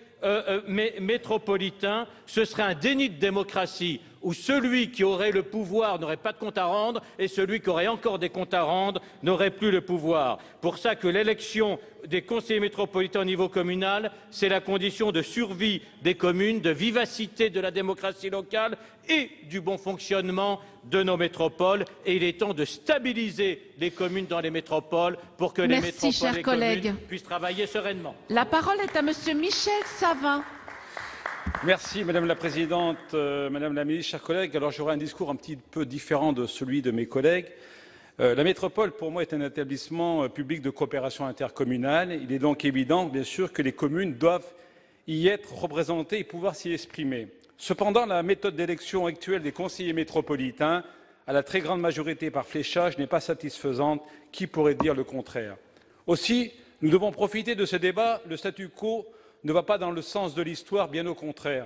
métropolitain, ce serait un déni de démocratie où celui qui aurait le pouvoir n'aurait pas de compte à rendre et celui qui aurait encore des comptes à rendre n'aurait plus le pouvoir. Pour ça que l'élection des conseillers métropolitains au niveau communal, c'est la condition de survie des communes, de vivacité de la démocratie locale et du bon fonctionnement de nos métropoles. Et il est temps de stabiliser les communes dans les métropoles pour que les métropoles et communes puissent travailler sereinement. La parole est à Monsieur Michel Savin. Merci Madame la Présidente, Madame la Ministre, chers collègues. Alors j'aurai un discours un petit peu différent de celui de mes collègues. La métropole, pour moi, est un établissement public de coopération intercommunale. Il est donc évident, bien sûr, que les communes doivent y être représentées et pouvoir s'y exprimer. Cependant, la méthode d'élection actuelle des conseillers métropolitains, à la très grande majorité par fléchage, n'est pas satisfaisante. Qui pourrait dire le contraire? Aussi, nous devons profiter de ce débat. Le statu quo ne va pas dans le sens de l'histoire, bien au contraire.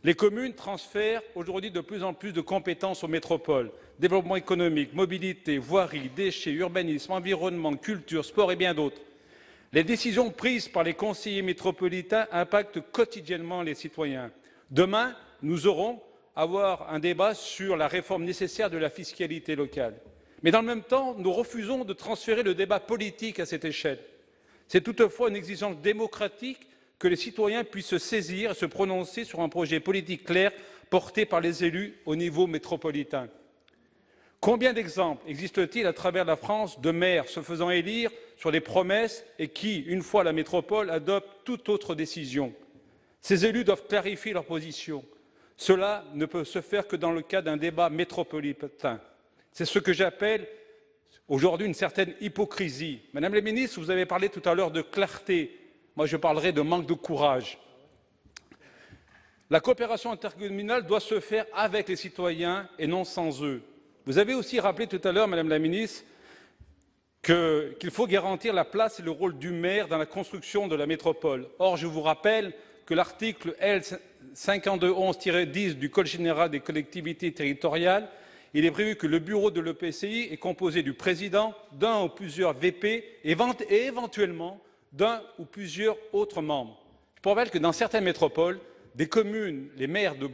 Les communes transfèrent aujourd'hui de plus en plus de compétences aux métropoles. Développement économique, mobilité, voirie, déchets, urbanisme, environnement, culture, sport et bien d'autres. Les décisions prises par les conseillers métropolitains impactent quotidiennement les citoyens. Demain, nous aurons à avoir un débat sur la réforme nécessaire de la fiscalité locale. Mais dans le même temps, nous refusons de transférer le débat politique à cette échelle. C'est toutefois une exigence démocratique que les citoyens puissent se saisir et se prononcer sur un projet politique clair porté par les élus au niveau métropolitain. Combien d'exemples existe-t-il à travers la France de maires se faisant élire sur des promesses et qui, une fois à la métropole, adoptent toute autre décision? Ces élus doivent clarifier leur position. Cela ne peut se faire que dans le cadre d'un débat métropolitain. C'est ce que j'appelle aujourd'hui une certaine hypocrisie. Madame la ministre, vous avez parlé tout à l'heure de clarté. Moi, je parlerai de manque de courage. La coopération intercommunale doit se faire avec les citoyens et non sans eux. Vous avez aussi rappelé tout à l'heure, Madame la ministre, qu'il faut garantir la place et le rôle du maire dans la construction de la métropole. Or, je vous rappelle que l'article L. 5211-10 du Code général des collectivités territoriales, il est prévu que le bureau de l'EPCI est composé du président, d'un ou plusieurs VP et éventuellement d'un ou plusieurs autres membres. Je rappelle que dans certaines métropoles, des communes, les maires de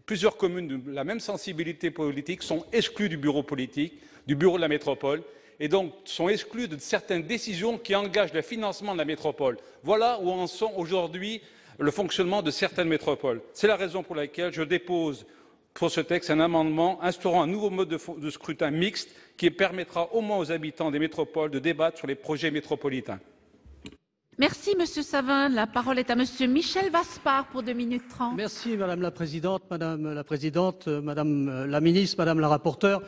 plusieurs communes de la même sensibilité politique sont exclus du bureau politique, du bureau de la métropole, et donc sont exclus de certaines décisions qui engagent le financement de la métropole. Voilà où en sont aujourd'hui le fonctionnement de certaines métropoles. C'est la raison pour laquelle je dépose pour ce texte un amendement instaurant un nouveau mode de scrutin mixte qui permettra au moins aux habitants des métropoles de débattre sur les projets métropolitains. Merci, Monsieur Savin. La parole est à Monsieur Michel Vaspart pour 2 minutes 30. Merci, Madame la Présidente, Madame la Ministre, Madame la Rapporteure.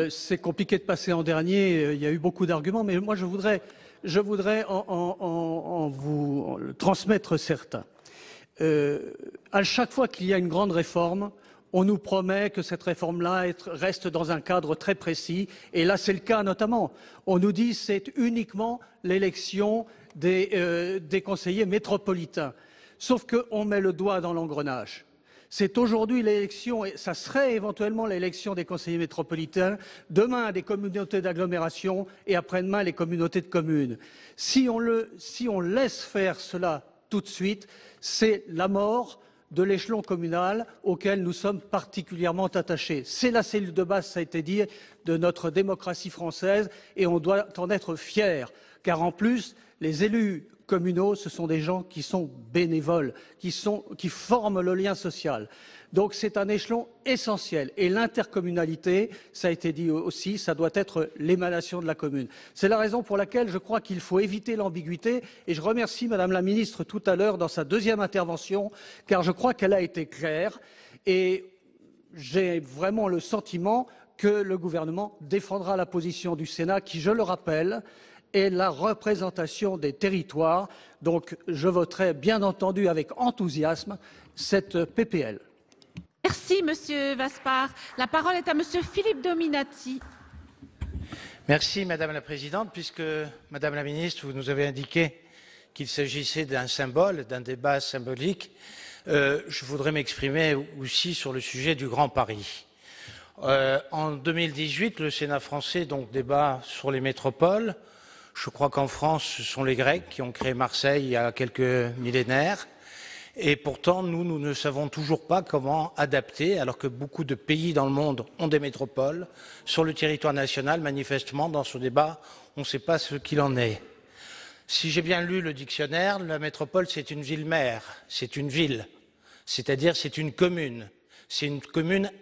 C'est compliqué de passer en dernier. Il y a eu beaucoup d'arguments, mais moi, je voudrais en vous transmettre certains. à chaque fois qu'il y a une grande réforme, on nous promet que cette réforme-là reste dans un cadre très précis. Et là, c'est le cas notamment. On nous dit que c'est uniquement l'élection des conseillers métropolitains. Sauf qu'on met le doigt dans l'engrenage. C'est aujourd'hui l'élection, et ça serait éventuellement l'élection des conseillers métropolitains, demain des communautés d'agglomération et après-demain les communautés de communes. Si on laisse faire cela tout de suite, c'est la mort de l'échelon communal auquel nous sommes particulièrement attachés. C'est la cellule de base, ça a été dit, de notre démocratie française et on doit en être fiers, car en plus, les élus communaux, ce sont des gens qui sont bénévoles, qui forment le lien social. Donc c'est un échelon essentiel. Et l'intercommunalité, ça a été dit aussi, ça doit être l'émanation de la commune. C'est la raison pour laquelle je crois qu'il faut éviter l'ambiguïté. Et je remercie Madame la Ministre tout à l'heure dans sa deuxième intervention, car je crois qu'elle a été claire. Et j'ai vraiment le sentiment que le gouvernement défendra la position du Sénat, qui, je le rappelle, et la représentation des territoires. Donc, je voterai bien entendu avec enthousiasme cette PPL. Merci, Monsieur Vaspart. La parole est à Monsieur Philippe Dominati. Merci, Madame la Présidente, puisque, Madame la Ministre, vous nous avez indiqué qu'il s'agissait d'un symbole, d'un débat symbolique. Je voudrais m'exprimer aussi sur le sujet du Grand Paris. En 2018, le Sénat français donc débat sur les métropoles. Je crois qu'en France, ce sont les Grecs qui ont créé Marseille il y a quelques millénaires. Et pourtant, nous ne savons toujours pas comment adapter, alors que beaucoup de pays dans le monde ont des métropoles. Sur le territoire national, manifestement, dans ce débat, on ne sait pas ce qu'il en est. Si j'ai bien lu le dictionnaire, la métropole, c'est une ville-mère, c'est une ville. C'est-à-dire, c'est une commune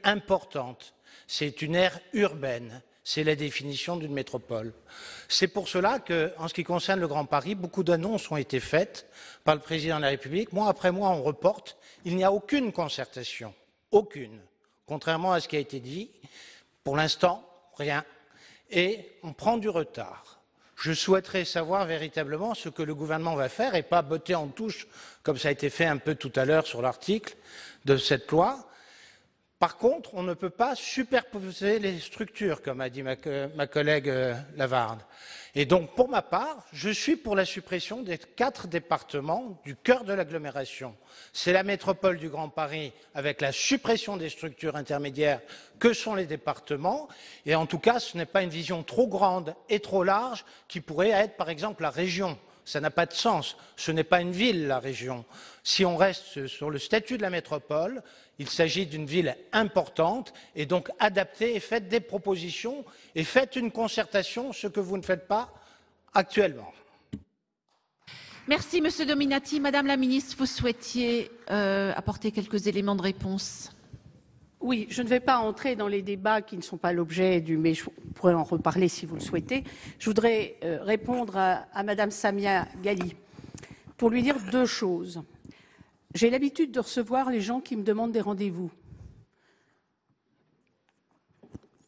importante, c'est une aire urbaine. C'est la définition d'une métropole. C'est pour cela qu'en ce qui concerne le Grand Paris, beaucoup d'annonces ont été faites par le Président de la République. Mois après mois, on reporte. Il n'y a aucune concertation. Aucune. Contrairement à ce qui a été dit, pour l'instant, rien. Et on prend du retard. Je souhaiterais savoir véritablement ce que le gouvernement va faire et pas botter en touche, comme ça a été fait un peu tout à l'heure sur l'article de cette loi. Par contre, on ne peut pas superposer les structures, comme a dit ma collègue Lavarde. Et donc, pour ma part, je suis pour la suppression des 4 départements du cœur de l'agglomération. C'est la métropole du Grand Paris, avec la suppression des structures intermédiaires que sont les départements. Et en tout cas, ce n'est pas une vision trop grande et trop large qui pourrait être, par exemple, la région. Ça n'a pas de sens. Ce n'est pas une ville, la région. Si on reste sur le statut de la métropole, il s'agit d'une ville importante et donc adaptée et faites des propositions et faites une concertation, ce que vous ne faites pas actuellement. Merci, Monsieur Dominati. Madame la Ministre, vous souhaitiez apporter quelques éléments de réponse. Oui, je ne vais pas entrer dans les débats qui ne sont pas l'objet du... mais je pourrais en reparler si vous le souhaitez. Je voudrais répondre à Madame Samia Ghali pour lui dire 2 choses. J'ai l'habitude de recevoir les gens qui me demandent des rendez-vous,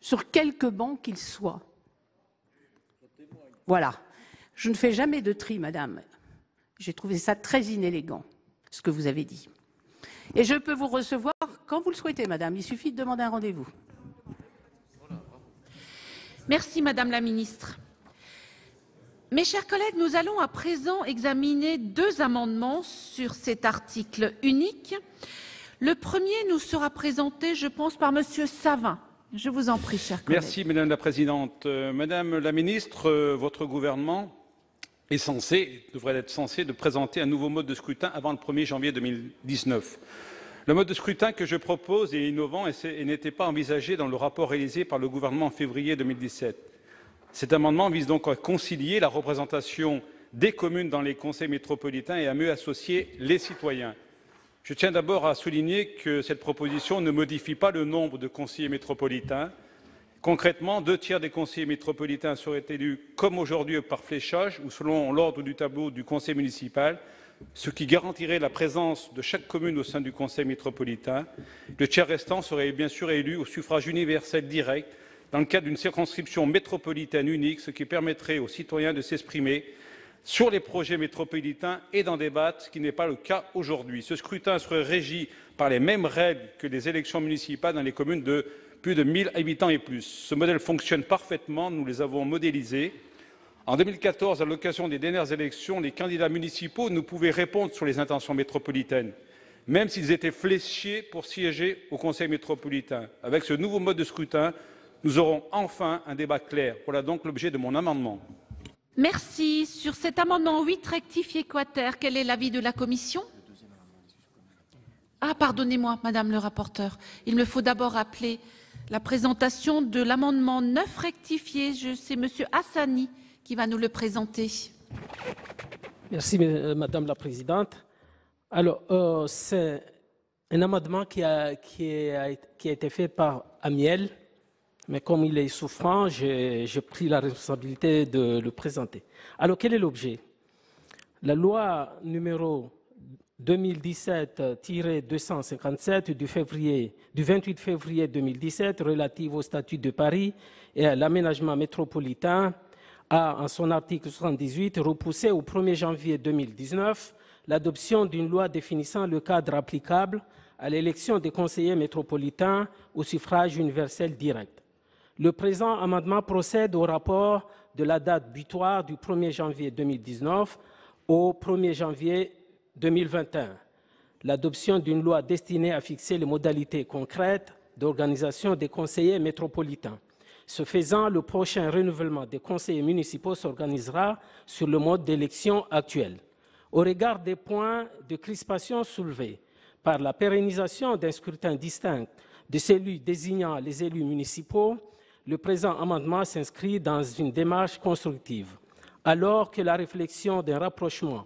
sur quelque banc qu'ils soient. Voilà. Je ne fais jamais de tri, madame. J'ai trouvé ça très inélégant, ce que vous avez dit. Et je peux vous recevoir quand vous le souhaitez, madame. Il suffit de demander un rendez-vous. Merci, Madame la Ministre. Mes chers collègues, nous allons à présent examiner 2 amendements sur cet article unique. Le premier nous sera présenté, je pense, par Monsieur Savin. Je vous en prie, chers collègues. Merci, Madame la Présidente. Madame la Ministre, votre gouvernement devrait être censé de présenter un nouveau mode de scrutin avant le 1er janvier 2019. Le mode de scrutin que je propose est innovant et n'était pas envisagé dans le rapport réalisé par le gouvernement en février 2017. Cet amendement vise donc à concilier la représentation des communes dans les conseils métropolitains et à mieux associer les citoyens. Je tiens d'abord à souligner que cette proposition ne modifie pas le nombre de conseillers métropolitains. Concrètement, 2/3 des conseillers métropolitains seraient élus comme aujourd'hui par fléchage ou selon l'ordre du tableau du conseil municipal, ce qui garantirait la présence de chaque commune au sein du conseil métropolitain. Le tiers restant serait bien sûr élu au suffrage universel direct dans le cadre d'une circonscription métropolitaine unique, ce qui permettrait aux citoyens de s'exprimer sur les projets métropolitains et d'en débattre, ce qui n'est pas le cas aujourd'hui. Ce scrutin serait régi par les mêmes règles que les élections municipales dans les communes de plus de 1000 habitants et plus. Ce modèle fonctionne parfaitement, nous les avons modélisés. En 2014, à l'occasion des dernières élections, les candidats municipaux ne pouvaient répondre sur les intentions métropolitaines, même s'ils étaient fléchés pour siéger au Conseil métropolitain. Avec ce nouveau mode de scrutin, nous aurons enfin un débat clair. Voilà donc l'objet de mon amendement. Merci. Sur cet amendement 8 rectifié quater, quel est l'avis de la commission? Ah, pardonnez-moi, Madame le rapporteur. Il me faut d'abord rappeler la présentation de l'amendement 9 rectifié. C'est Monsieur Hassani qui va nous le présenter. Merci, Madame la Présidente. Alors, c'est un amendement qui a été fait par Amiel, mais comme il est souffrant, j'ai pris la responsabilité de le présenter. Alors, quel est l'objet? La loi numéro 2017-257 du 28 février 2017 relative au statut de Paris et à l'aménagement métropolitain a, en son article 78, repoussé au 1er janvier 2019 l'adoption d'une loi définissant le cadre applicable à l'élection des conseillers métropolitains au suffrage universel direct. Le présent amendement procède au rapport de la date butoir du 1er janvier 2019 au 1er janvier 2021. L'adoption d'une loi destinée à fixer les modalités concrètes d'organisation des conseillers métropolitains. Ce faisant, le prochain renouvellement des conseillers municipaux s'organisera sur le mode d'élection actuel. Au regard des points de crispation soulevés par la pérennisation d'un scrutin distinct de celui désignant les élus municipaux, le présent amendement s'inscrit dans une démarche constructive. Alors que la réflexion d'un rapprochement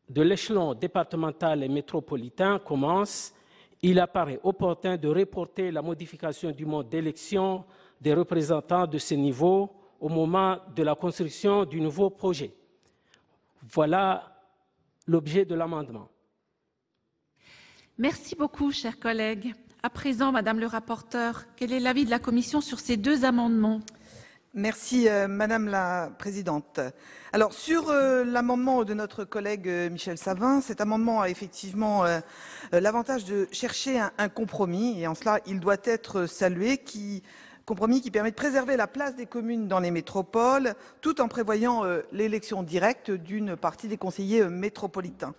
de l'échelon départemental et métropolitain commence, il apparaît opportun de reporter la modification du mode d'élection des représentants de ce niveau au moment de la construction du nouveau projet. Voilà l'objet de l'amendement. Merci beaucoup, chers collègues. À présent, Madame le rapporteur, quel est l'avis de la Commission sur ces deux amendements? Merci, Madame la Présidente. Alors, sur l'amendement de notre collègue Michel Savin, cet amendement a effectivement l'avantage de chercher un compromis, et en cela, il doit être salué, compromis qui permet de préserver la place des communes dans les métropoles, tout en prévoyant l'élection directe d'une partie des conseillers métropolitains.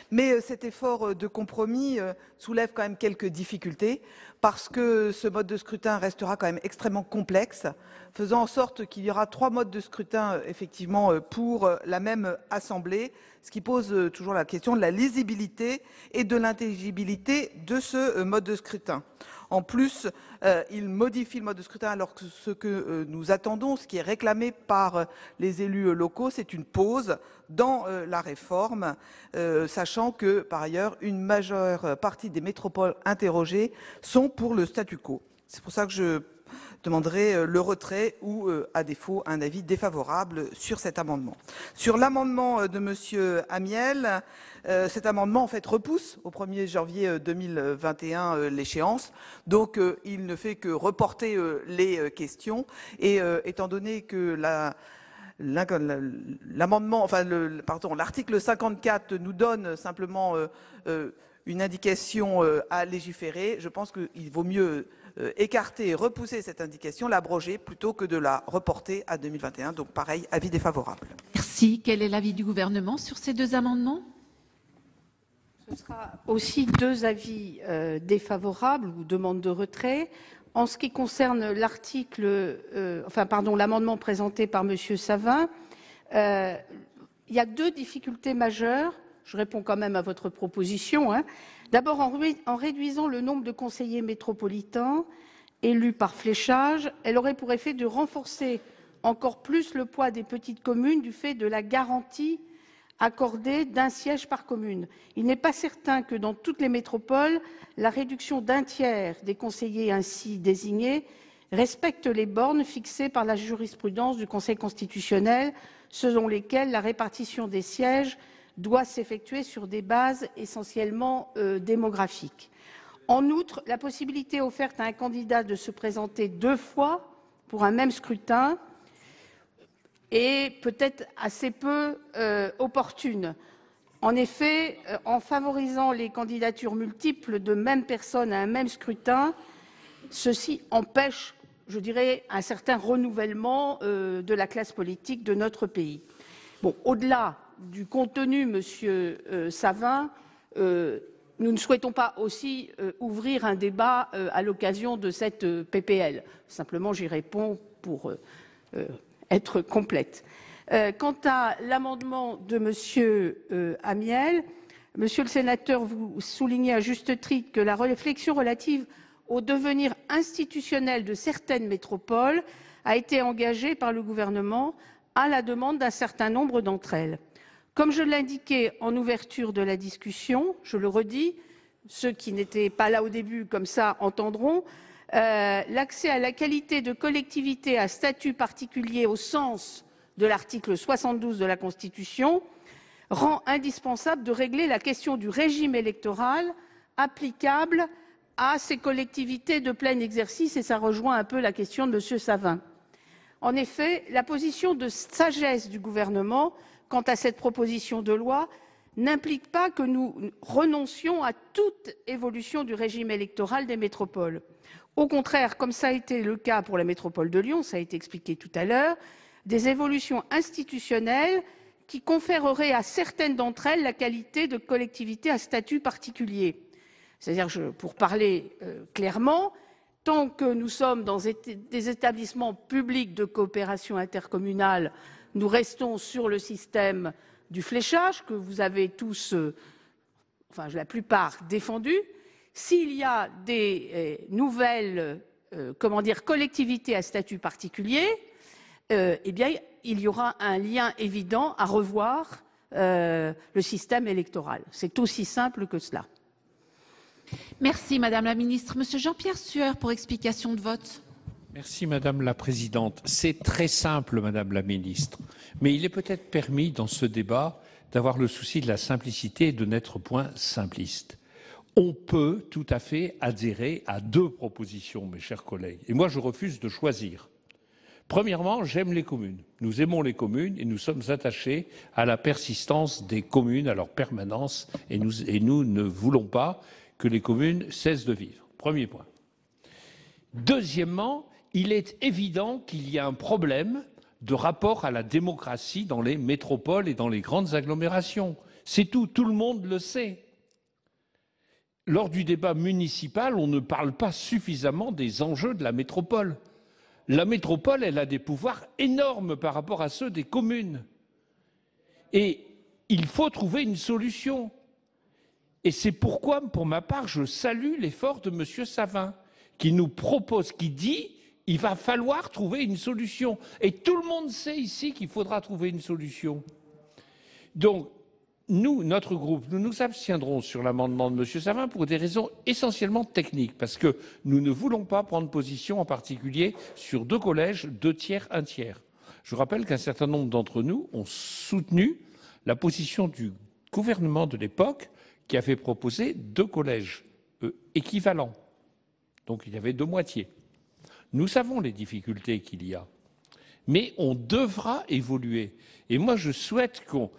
Mais cet effort de compromis soulève quand même quelques difficultés, parce que ce mode de scrutin restera quand même extrêmement complexe, faisant en sorte qu'il y aura 3 modes de scrutin effectivement pour la même assemblée, ce qui pose toujours la question de la lisibilité et de l'intelligibilité de ce mode de scrutin. En plus, il modifie le mode de scrutin alors que ce que nous attendons, ce qui est réclamé par les élus locaux, c'est une pause dans la réforme, sachant que, par ailleurs, une majeure partie des métropoles interrogées sont pour le statu quo. C'est pour ça que je demanderai le retrait ou, à défaut, un avis défavorable sur cet amendement. Sur l'amendement de Monsieur Amiel, cet amendement en fait repousse au 1er janvier 2021 l'échéance, donc il ne fait que reporter les questions et étant donné que l'article 54 nous donne simplement une indication à légiférer, je pense qu'il vaut mieux écarter et repousser cette indication, l'abroger plutôt que de la reporter à 2021. Donc pareil, avis défavorable. Merci. Quel est l'avis du gouvernement sur ces deux amendements? Ce sera aussi 2 avis défavorables ou demande de retrait. En ce qui concerne l'amendement présenté par Monsieur Savin, il y a 2 difficultés majeures. Je réponds quand même à votre proposition. D'abord, en réduisant le nombre de conseillers métropolitains élus par fléchage, elle aurait pour effet de renforcer encore plus le poids des petites communes du fait de la garantie accordée d'1 siège par commune. Il n'est pas certain que dans toutes les métropoles, la réduction d'1 tiers des conseillers ainsi désignés respecte les bornes fixées par la jurisprudence du Conseil constitutionnel, selon lesquelles la répartition des sièges doit s'effectuer sur des bases essentiellement démographiques. En outre, la possibilité offerte à un candidat de se présenter 2 fois pour un même scrutin est peut-être assez peu opportune. En effet, en favorisant les candidatures multiples de mêmes personnes à un même scrutin, ceci empêche, je dirais, un certain renouvellement de la classe politique de notre pays. Bon, au-delà du contenu, Monsieur Savin, nous ne souhaitons pas aussi ouvrir un débat à l'occasion de cette PPL. Simplement, j'y réponds pour être complète. Quant à l'amendement de Monsieur Amiel, Monsieur le sénateur, vous soulignez à juste titre que la réflexion relative au devenir institutionnel de certaines métropoles a été engagée par le gouvernement à la demande d'un certain nombre d'entre elles. Comme je l'indiquais en ouverture de la discussion, je le redis, ceux qui n'étaient pas là au début comme ça entendront, l'accès à la qualité de collectivité à statut particulier au sens de l'article 72 de la Constitution rend indispensable de régler la question du régime électoral applicable à ces collectivités de plein exercice, et ça rejoint un peu la question de M. Savin. En effet, la position de sagesse du gouvernement quant à cette proposition de loi n'implique pas que nous renoncions à toute évolution du régime électoral des métropoles. Au contraire, comme ça a été le cas pour la métropole de Lyon, ça a été expliqué tout à l'heure, des évolutions institutionnelles qui conféreraient à certaines d'entre elles la qualité de collectivité à statut particulier. C'est-à-dire, pour parler clairement, tant que nous sommes dans des établissements publics de coopération intercommunale, nous restons sur le système du fléchage que vous avez tous, enfin la plupart, défendu. S'il y a des nouvelles collectivités à statut particulier, eh bien, il y aura un lien évident à revoir le système électoral. C'est aussi simple que cela. Merci Madame la Ministre. Monsieur Jean-Pierre Sueur pour explication de vote. Merci Madame la Présidente. C'est très simple Madame la Ministre, mais il est peut-être permis dans ce débat d'avoir le souci de la simplicité et de n'être point simpliste. On peut tout à fait adhérer à deux propositions, mes chers collègues, et moi je refuse de choisir. Premièrement, j'aime les communes. Nous aimons les communes et nous sommes attachés à la persistance des communes, à leur permanence, et nous ne voulons pas que les communes cessent de vivre. Premier point. Deuxièmement, il est évident qu'il y a un problème de rapport à la démocratie dans les métropoles et dans les grandes agglomérations. C'est tout, tout le monde le sait. Lors du débat municipal, on ne parle pas suffisamment des enjeux de la métropole. La métropole, elle a des pouvoirs énormes par rapport à ceux des communes. Et il faut trouver une solution. Et c'est pourquoi, pour ma part, je salue l'effort de M. Savin, qui nous propose, qui dit il va falloir trouver une solution. Et tout le monde sait ici qu'il faudra trouver une solution. Donc, nous, notre groupe, nous nous abstiendrons sur l'amendement de M. Savin pour des raisons essentiellement techniques, parce que nous ne voulons pas prendre position en particulier sur deux collèges, 2 tiers, 1 tiers. Je rappelle qu'un certain nombre d'entre nous ont soutenu la position du gouvernement de l'époque qui avait proposé 2 collèges équivalents. Donc il y avait 2 moitiés. Nous savons les difficultés qu'il y a, mais on devra évoluer. Et moi, je souhaite qu'on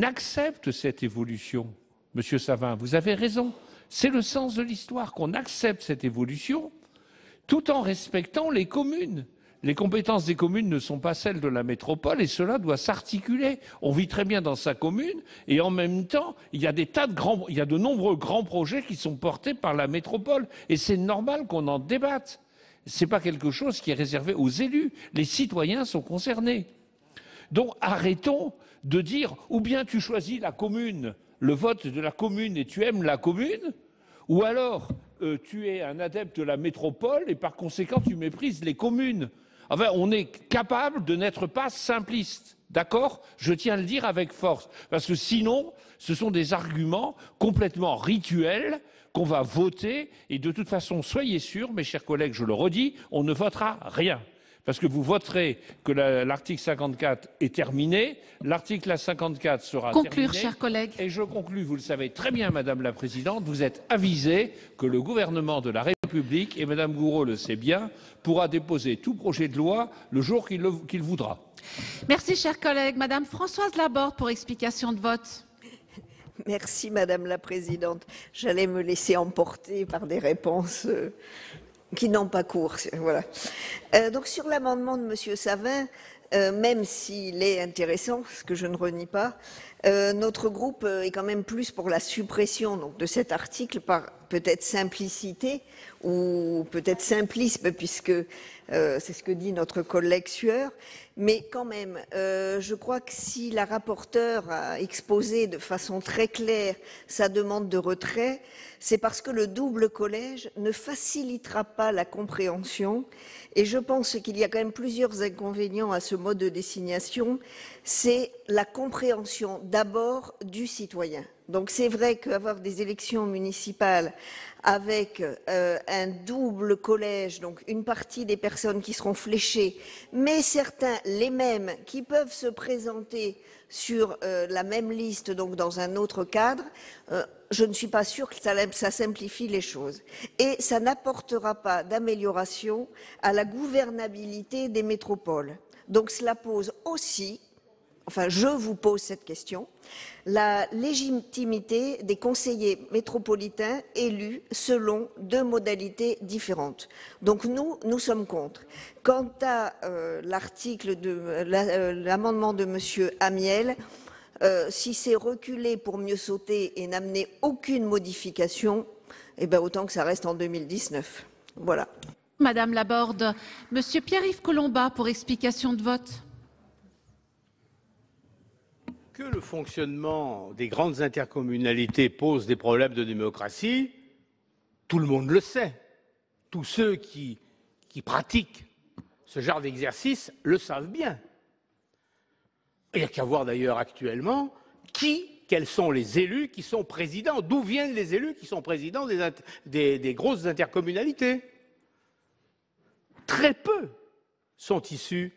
accepte cette évolution. Monsieur Savin, vous avez raison. C'est le sens de l'histoire, qu'on accepte cette évolution tout en respectant les communes. Les compétences des communes ne sont pas celles de la métropole et cela doit s'articuler. On vit très bien dans sa commune et en même temps, il y a de nombreux grands projets qui sont portés par la métropole et c'est normal qu'on en débatte. Ce n'est pas quelque chose qui est réservé aux élus. Les citoyens sont concernés. Donc arrêtons de dire ou bien tu choisis la commune, le vote de la commune et tu aimes la commune, ou alors tu es un adepte de la métropole et par conséquent tu méprises les communes. Enfin, on est capable de n'être pas simpliste, d'accord? Je tiens à le dire avec force, parce que sinon, ce sont des arguments complètement rituels qu'on va voter, et de toute façon, soyez sûrs, mes chers collègues, je le redis, on ne votera rien. Parce que vous voterez que l'article 54 est terminé, l'article 54 sera Conclure, terminé. cher collègue. Et je conclus, vous le savez très bien, Madame la Présidente, vous êtes avisée que le gouvernement de la République, et Madame Gourault le sait bien, pourra déposer tout projet de loi le jour qu'il voudra. Merci, cher collègue. Madame Françoise Laborde pour explication de vote. Merci, Madame la Présidente. J'allais me laisser emporter par des réponses qui n'ont pas cours. Voilà. Donc sur l'amendement de Monsieur Savin, même s'il est intéressant, ce que je ne renie pas, notre groupe est quand même plus pour la suppression donc, de cet article par peut-être simplicité ou peut-être simplisme, puisque c'est ce que dit notre collègue Sueur. Mais quand même, je crois que si la rapporteure a exposé de façon très claire sa demande de retrait, c'est parce que le double collège ne facilitera pas la compréhension. Et je pense qu'il y a quand même plusieurs inconvénients à ce mode de désignation. C'est la compréhension d'abord du citoyen. Donc c'est vrai qu'avoir des élections municipales avec un double collège, donc une partie des personnes qui seront fléchées, mais certains, les mêmes, qui peuvent se présenter sur la même liste, donc dans un autre cadre, je ne suis pas sûre que ça simplifie les choses. Et ça n'apportera pas d'amélioration à la gouvernabilité des métropoles. Donc cela pose aussi, enfin je vous pose cette question, la légitimité des conseillers métropolitains élus selon deux modalités différentes. Donc nous sommes contre. Quant à l'article de l'amendement de Monsieur Amiel, si c'est reculer pour mieux sauter et n'amener aucune modification, eh bien autant que ça reste en 2019. Voilà. Madame Laborde, Monsieur Pierre-Yves Collombat pour explication de vote. Que le fonctionnement des grandes intercommunalités pose des problèmes de démocratie, tout le monde le sait. Tous ceux qui pratiquent ce genre d'exercice le savent bien. Il n'y a qu'à voir d'ailleurs actuellement quels sont les élus qui sont présidents, d'où viennent les élus qui sont présidents des grosses intercommunalités. Très peu sont issus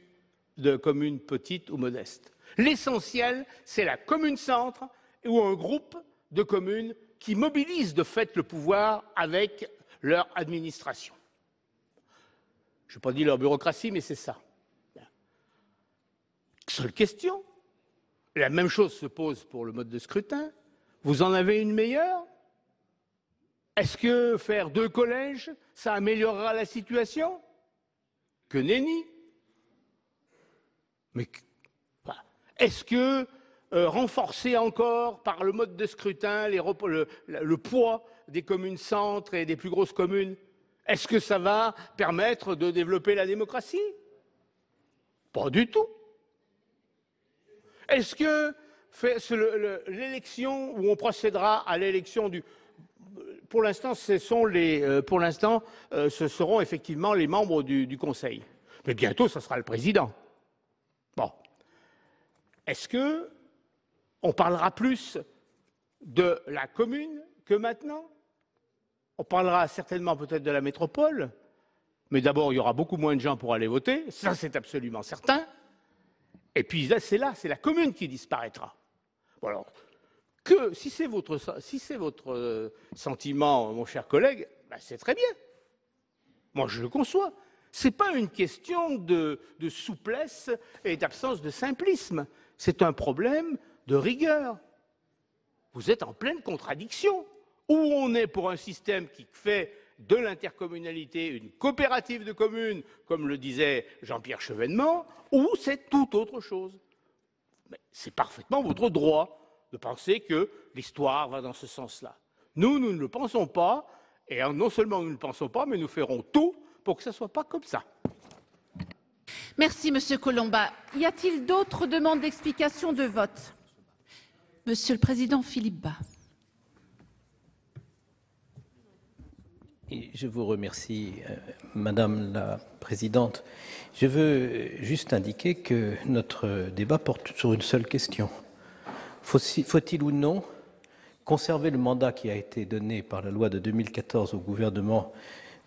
de communes petites ou modestes. L'essentiel, c'est la commune-centre ou un groupe de communes qui mobilisent de fait le pouvoir avec leur administration. Je n'ai pas dit leur bureaucratie, mais c'est ça. Seule question. La même chose se pose pour le mode de scrutin. Vous en avez une meilleure? Est-ce que faire 2 collèges, ça améliorera la situation? Que nenni. Mais est-ce que renforcer encore par le mode de scrutin le poids des communes-centres et des plus grosses communes, est-ce que ça va permettre de développer la démocratie? Pas du tout. Est-ce que l'élection où on procédera à l'élection du... Pour l'instant, ce seront effectivement les membres du Conseil. Mais bientôt, ce sera le président. Bon. Est-ce qu'on parlera plus de la commune que maintenant? On parlera certainement peut-être de la métropole, mais d'abord, il y aura beaucoup moins de gens pour aller voter, ça c'est absolument certain. Et puis là, c'est la commune qui disparaîtra. Bon, alors, si c'est votre sentiment, mon cher collègue, ben c'est très bien. Moi, je le conçois. Ce n'est pas une question de souplesse et d'absence de simplisme. C'est un problème de rigueur. Vous êtes en pleine contradiction. Ou on est pour un système qui fait de l'intercommunalité une coopérative de communes, comme le disait Jean-Pierre Chevènement, ou c'est tout autre chose. C'est parfaitement votre droit de penser que l'histoire va dans ce sens-là. Nous ne le pensons pas, et non seulement nous ne le pensons pas, mais nous ferons tout pour que ça ne soit pas comme ça. Merci, Monsieur Collombat. Y a-t-il d'autres demandes d'explication de vote? Monsieur le Président Philippe Bas. Et je vous remercie, Madame la Présidente. Je veux juste indiquer que notre débat porte sur une seule question. Faut-il ou non conserver le mandat qui a été donné par la loi de 2014 au gouvernement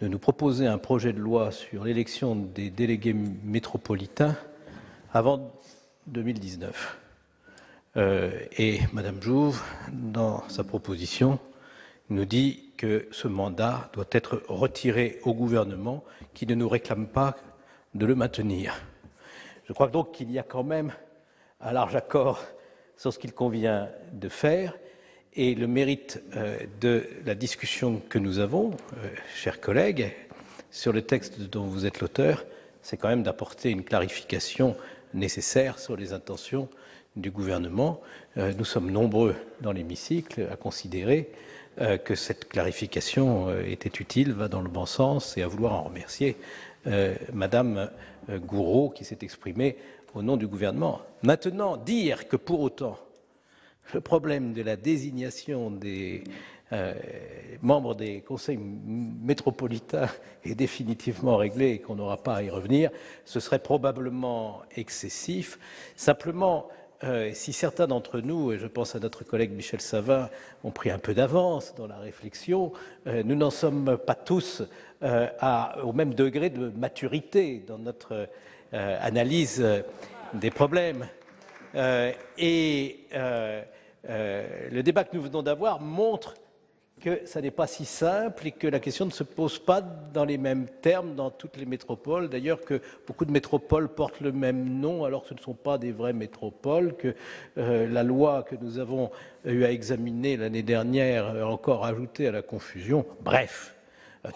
de nous proposer un projet de loi sur l'élection des délégués métropolitains avant 2019. Et Mme Jouve, dans sa proposition, nous dit que ce mandat doit être retiré au gouvernement qui ne nous réclame pas de le maintenir. Je crois donc qu'il y a quand même un large accord sur ce qu'il convient de faire. Et le mérite de la discussion que nous avons, chers collègues, sur le texte dont vous êtes l'auteur, c'est quand même d'apporter une clarification nécessaire sur les intentions du gouvernement. Nous sommes nombreux dans l'hémicycle à considérer que cette clarification était utile, va dans le bon sens, et à vouloir en remercier Madame Gourault qui s'est exprimée au nom du gouvernement. Maintenant, dire que pour autant le problème de la désignation des membres des conseils métropolitains est définitivement réglé et qu'on n'aura pas à y revenir, ce serait probablement excessif. Simplement, si certains d'entre nous, et je pense à notre collègue Michel Savin, ont pris un peu d'avance dans la réflexion, nous n'en sommes pas tous au même degré de maturité dans notre analyse des problèmes. Le débat que nous venons d'avoir montre que ça n'est pas si simple et que la question ne se pose pas dans les mêmes termes dans toutes les métropoles. D'ailleurs, que beaucoup de métropoles portent le même nom alors que ce ne sont pas des vraies métropoles, que la loi que nous avons eu à examiner l'année dernière a encore ajouté à la confusion. Bref,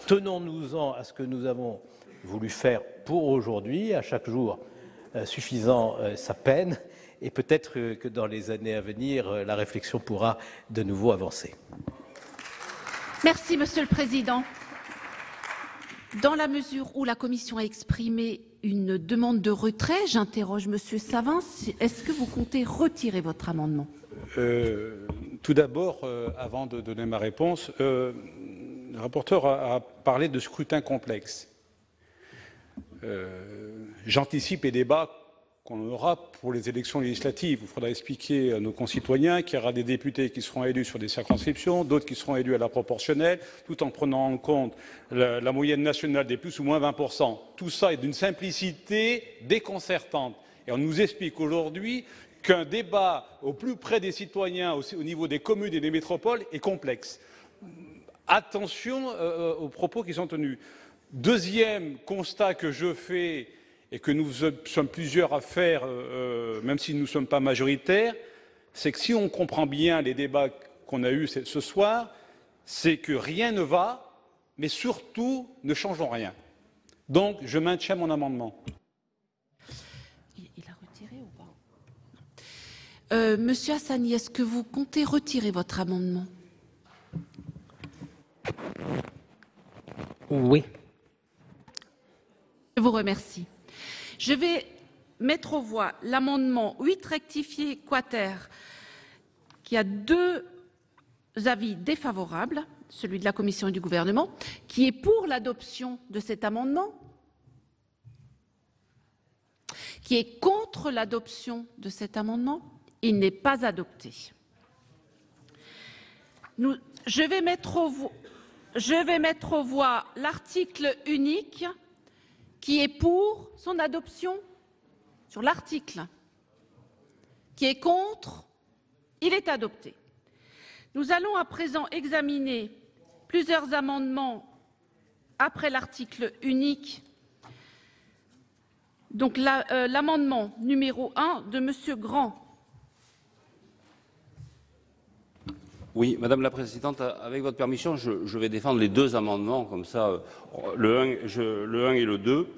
tenons-nous-en à ce que nous avons voulu faire pour aujourd'hui, à chaque jour suffisant sa peine, et peut-être que dans les années à venir, la réflexion pourra de nouveau avancer. Merci, Monsieur le Président. Dans la mesure où la Commission a exprimé une demande de retrait, j'interroge Monsieur Savin. Est-ce que vous comptez retirer votre amendement? Tout d'abord, avant de donner ma réponse, le rapporteur a parlé de scrutin complexe. J'anticipe les débats qu'on aura pour les élections législatives. Il faudra expliquer à nos concitoyens qu'il y aura des députés qui seront élus sur des circonscriptions, d'autres qui seront élus à la proportionnelle, tout en prenant en compte la moyenne nationale des plus ou moins 20%. Tout ça est d'une simplicité déconcertante. Et on nous explique aujourd'hui qu'un débat au plus près des citoyens, au niveau des communes et des métropoles, est complexe. Attention aux propos qui sont tenus. Deuxième constat que je fais, et que nous sommes plusieurs à faire, même si nous ne sommes pas majoritaires, c'est que si on comprend bien les débats qu'on a eus ce soir, c'est que rien ne va, mais surtout ne changeons rien. Donc, je maintiens mon amendement. Il a retiré ou pas? Monsieur Hassani, est-ce que vous comptez retirer votre amendement? Oui. Je vous remercie. Je vais mettre aux voix l'amendement 8 rectifié quater, qui a deux avis défavorables, celui de la Commission et du Gouvernement. Qui est pour l'adoption de cet amendement? Qui est contre l'adoption de cet amendement? Il n'est pas adopté. Je vais mettre aux voix l'article unique. Qui est pour son adoption sur l'article? Qui est contre? Il est adopté. Nous allons à présent examiner plusieurs amendements après l'article unique. Donc l'amendement numéro 1 de Monsieur Grand. Oui, Madame la Présidente, avec votre permission, je vais défendre les deux amendements, comme ça, le 1 et le 2,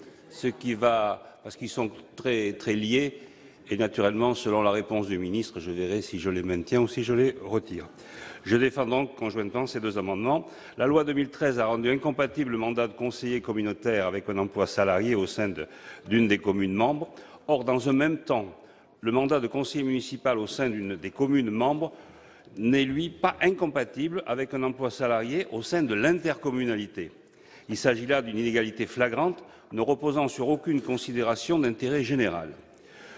parce qu'ils sont très, très liés, et naturellement, selon la réponse du ministre, je verrai si je les maintiens ou si je les retire. Je défends donc conjointement ces deux amendements. La loi 2013 a rendu incompatible le mandat de conseiller communautaire avec un emploi salarié au sein d'une des communes membres. Or, dans un même temps, le mandat de conseiller municipal au sein d'une des communes membres n'est, lui, pas incompatible avec un emploi salarié au sein de l'intercommunalité. Il s'agit là d'une inégalité flagrante, ne reposant sur aucune considération d'intérêt général.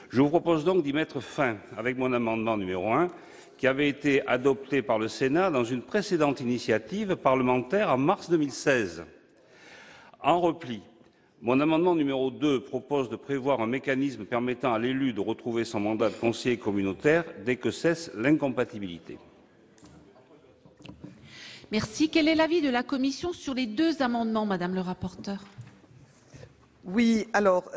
Je vous propose donc d'y mettre fin avec mon amendement numéro 1, qui avait été adopté par le Sénat dans une précédente initiative parlementaire en mars 2016. En repli, mon amendement numéro 2 propose de prévoir un mécanisme permettant à l'élu de retrouver son mandat de conseiller communautaire dès que cesse l'incompatibilité. Merci. Quel est l'avis de la Commission sur les deux amendements, Madame le rapporteur? Oui, alors,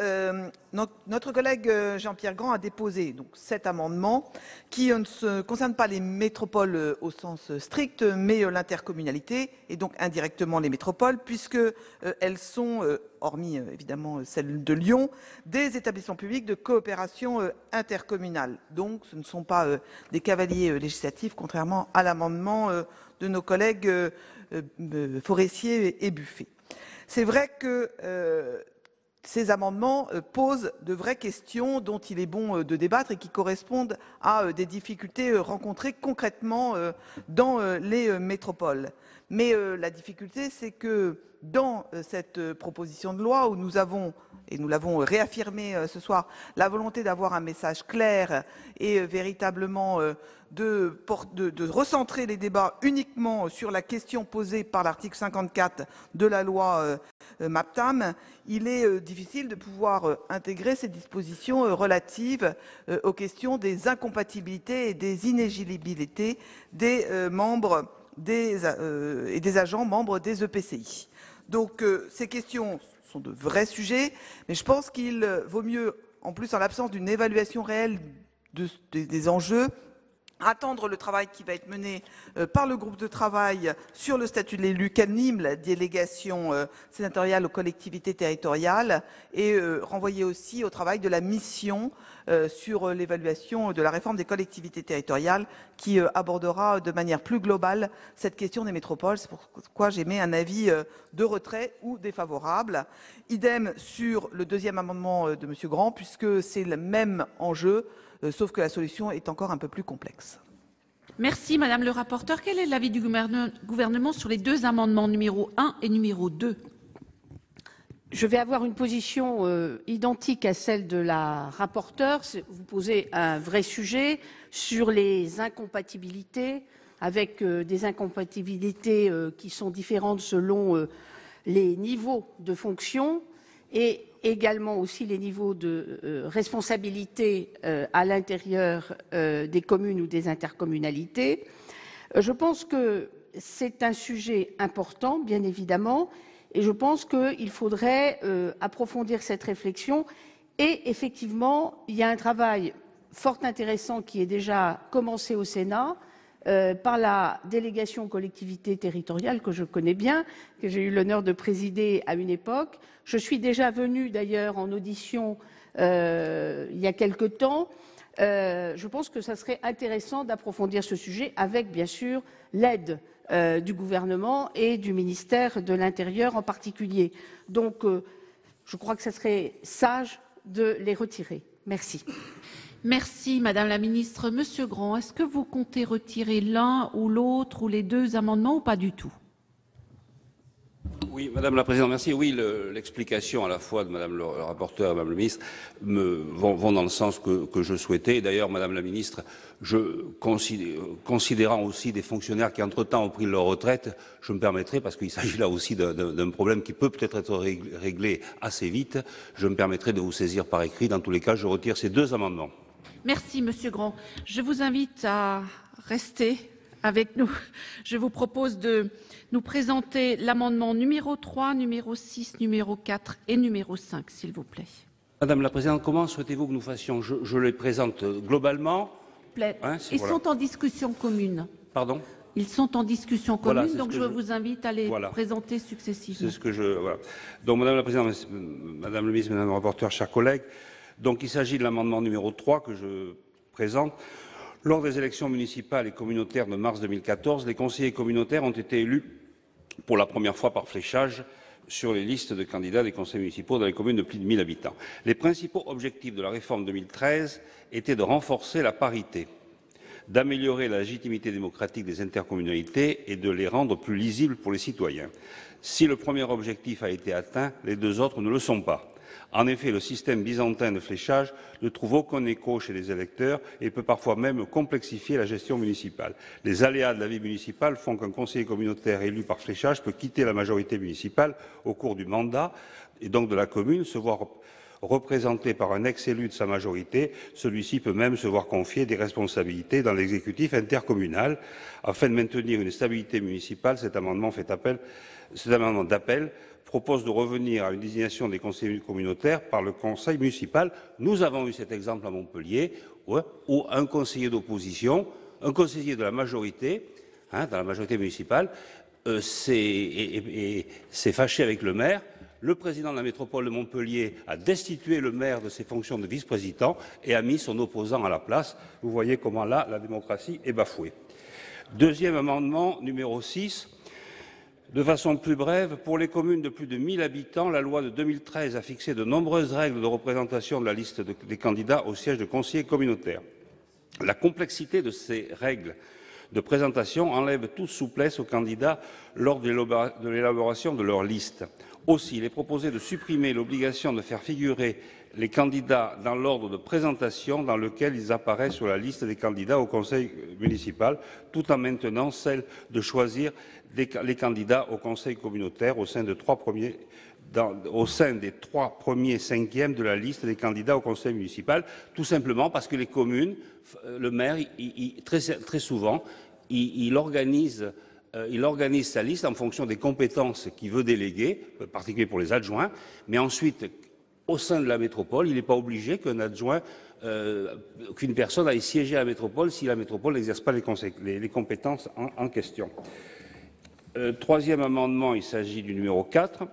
notre collègue Jean-Pierre Grand a déposé donc, cet amendement qui ne se concerne pas les métropoles au sens strict, mais l'intercommunalité et donc indirectement les métropoles, puisque elles sont, hormis évidemment celle de Lyon, des établissements publics de coopération intercommunale. Donc, ce ne sont pas des cavaliers législatifs, contrairement à l'amendement de nos collègues Forestier et Buffet. C'est vrai que ces amendements posent de vraies questions dont il est bon de débattre et qui correspondent à des difficultés rencontrées concrètement dans les métropoles. Mais la difficulté, c'est que dans cette proposition de loi où nous avons, et nous l'avons réaffirmé ce soir, la volonté d'avoir un message clair et véritablement de recentrer les débats uniquement sur la question posée par l'article 54 de la loi MAPTAM, il est difficile de pouvoir intégrer ces dispositions relatives aux questions des incompatibilités et des inéligibilités des membres et des agents membres des EPCI. Donc ces questions sont de vrais sujets, mais je pense qu'il vaut mieux, en plus en l'absence d'une évaluation réelle des enjeux, attendre le travail qui va être mené par le groupe de travail sur le statut de l'élu qu'anime la délégation sénatoriale aux collectivités territoriales et renvoyer aussi au travail de la mission sur l'évaluation de la réforme des collectivités territoriales qui abordera de manière plus globale cette question des métropoles. C'est pourquoi j'émets un avis de retrait ou défavorable. Idem sur le deuxième amendement de M. Grand, puisque c'est le même enjeu, sauf que la solution est encore un peu plus complexe. Merci, Madame le rapporteur. Quel est l'avis du gouvernement sur les deux amendements numéro 1 et numéro 2? Je vais avoir une position identique à celle de la rapporteure. Vous posez un vrai sujet sur les incompatibilités, avec des incompatibilités qui sont différentes selon les niveaux de fonction et également aussi les niveaux de responsabilité à l'intérieur des communes ou des intercommunalités. Je pense que c'est un sujet important, bien évidemment, et je pense qu'il faudrait approfondir cette réflexion. Et effectivement, il y a un travail fort intéressant qui est déjà commencé au Sénat par la délégation aux collectivités territoriales que je connais bien, que j'ai eu l'honneur de présider à une époque. Je suis déjà venue d'ailleurs en audition il y a quelque temps. Je pense que ça serait intéressant d'approfondir ce sujet avec, bien sûr, l'aide du gouvernement et du ministère de l'Intérieur en particulier. Donc, je crois que ce serait sage de les retirer. Merci. Merci, Madame la Ministre. Monsieur Grand, est-ce que vous comptez retirer l'un ou l'autre ou les deux amendements ou pas du tout? Oui, Madame la Présidente, merci. Oui, l'explication à la fois de Madame le rapporteur et Madame le Ministre vont dans le sens que je souhaitais. D'ailleurs, Madame la Ministre, considérant aussi des fonctionnaires qui, entre-temps, ont pris leur retraite, je me permettrai, parce qu'il s'agit là aussi d'un problème qui peut peut-être être réglé assez vite, je me permettrai de vous saisir par écrit. Dans tous les cas, je retire ces deux amendements. Merci, Monsieur Grand. Je vous invite à rester avec nous. Je vous propose de nous présenter l'amendement numéro 3, numéro 6, numéro 4 et numéro 5, s'il vous plaît. Madame la Présidente, comment souhaitez-vous que nous fassions? Je les présente globalement. Ils sont en discussion commune. Pardon? Ils sont en discussion commune, voilà, donc je vous invite à les présenter successivement. C'est ce que je... Voilà. Donc, Madame la Présidente, Madame le Ministre, Madame le rapporteur, chers collègues, donc il s'agit de l'amendement numéro 3 que je présente. Lors des élections municipales et communautaires de mars 2014, les conseillers communautaires ont été élus pour la première fois par fléchage sur les listes de candidats des conseils municipaux dans les communes de plus de 1000 habitants. Les principaux objectifs de la réforme 2013 étaient de renforcer la parité, d'améliorer la légitimité démocratique des intercommunalités et de les rendre plus lisibles pour les citoyens. Si le premier objectif a été atteint, les deux autres ne le sont pas. En effet, le système byzantin de fléchage ne trouve aucun écho chez les électeurs et peut parfois même complexifier la gestion municipale. Les aléas de la vie municipale font qu'un conseiller communautaire élu par fléchage peut quitter la majorité municipale au cours du mandat et donc de la commune, se voir représenté par un ex-élu de sa majorité. Celui-ci peut même se voir confier des responsabilités dans l'exécutif intercommunal. Afin de maintenir une stabilité municipale, cet amendement d'appel propose de revenir à une désignation des conseillers communautaires par le conseil municipal. Nous avons eu cet exemple à Montpellier, où un conseiller d'opposition, un conseiller de la majorité, dans la majorité municipale, s'est fâché avec le maire. Le président de la métropole de Montpellier a destitué le maire de ses fonctions de vice-président et a mis son opposant à la place. Vous voyez comment là, la démocratie est bafouée. Deuxième amendement, numéro 6. De façon plus brève, pour les communes de plus de 1000 habitants, la loi de 2013 a fixé de nombreuses règles de représentation de la liste des candidats au siège de conseiller communautaire. La complexité de ces règles de présentation enlève toute souplesse aux candidats lors de l'élaboration de leur liste. Aussi, il est proposé de supprimer l'obligation de faire figurer les candidats dans l'ordre de présentation dans lequel ils apparaissent sur la liste des candidats au conseil municipal, tout en maintenant celle de choisir les candidats au conseil communautaire au sein des trois premiers cinquièmes de la liste des candidats au conseil municipal, tout simplement parce que les communes, le maire, très souvent, il organise sa liste en fonction des compétences qu'il veut déléguer, en particulier pour les adjoints, mais ensuite, au sein de la métropole, il n'est pas obligé qu'un adjoint, qu'une personne aille siéger à la métropole si la métropole n'exerce pas les compétences en question. Troisième amendement, il s'agit du numéro 4.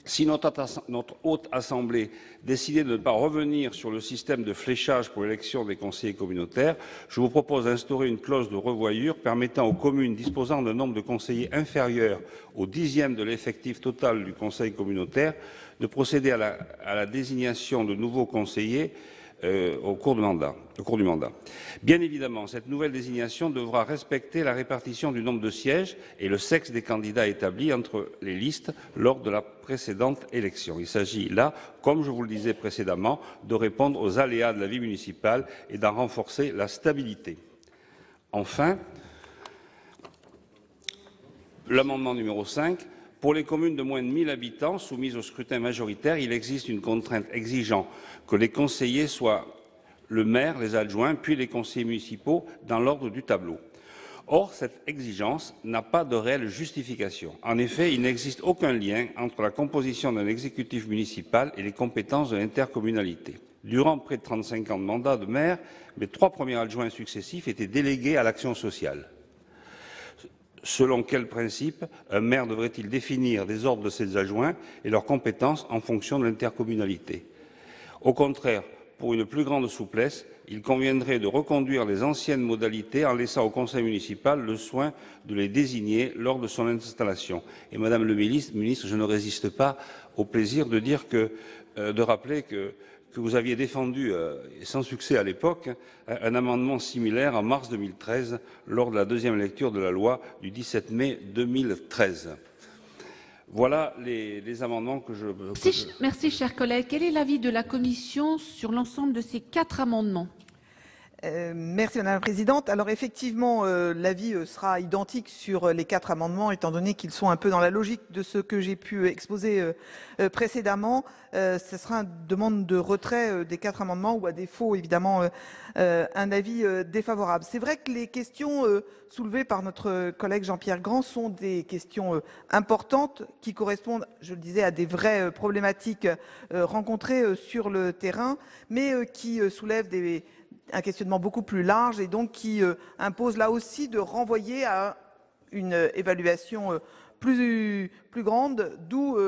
Si notre haute assemblée décidait de ne pas revenir sur le système de fléchage pour l'élection des conseillers communautaires, je vous propose d'instaurer une clause de revoyure permettant aux communes disposant d'un nombre de conseillers inférieur au 10e de l'effectif total du conseil communautaire de procéder à la désignation de nouveaux conseillers au cours du mandat. Bien évidemment, cette nouvelle désignation devra respecter la répartition du nombre de sièges et le sexe des candidats établis entre les listes lors de la précédente élection. Il s'agit là, comme je vous le disais précédemment, de répondre aux aléas de la vie municipale et d'en renforcer la stabilité. Enfin, l'amendement numéro 5. Pour les communes de moins de 1000 habitants soumises au scrutin majoritaire, il existe une contrainte exigeant que les conseillers soient le maire, les adjoints, puis les conseillers municipaux dans l'ordre du tableau. Or, cette exigence n'a pas de réelle justification. En effet, il n'existe aucun lien entre la composition d'un exécutif municipal et les compétences de l'intercommunalité. Durant près de 35 ans de mandat de maire, mes 3 premiers adjoints successifs étaient délégués à l'action sociale. Selon quel principe un maire devrait-il définir des ordres de ses adjoints et leurs compétences en fonction de l'intercommunalité? Au contraire, pour une plus grande souplesse, il conviendrait de reconduire les anciennes modalités en laissant au conseil municipal le soin de les désigner lors de son installation. Et Madame le ministre, je ne résiste pas au plaisir de rappeler que vous aviez défendu, sans succès à l'époque, un amendement similaire en mars 2013, lors de la deuxième lecture de la loi du 17 mai 2013. Voilà les amendements que je... Merci, cher collègue. Quel est l'avis de la Commission sur l'ensemble de ces 4 amendements? Merci Madame la Présidente. Alors effectivement, l'avis sera identique sur les 4 amendements, étant donné qu'ils sont un peu dans la logique de ce que j'ai pu exposer précédemment. Ce sera une demande de retrait des 4 amendements ou à défaut, évidemment, un avis défavorable. C'est vrai que les questions soulevées par notre collègue Jean-Pierre Grand sont des questions importantes qui correspondent, je le disais, à des vraies problématiques rencontrées sur le terrain, mais qui soulèvent un questionnement beaucoup plus large et donc qui impose là aussi de renvoyer à une évaluation plus grande, d'où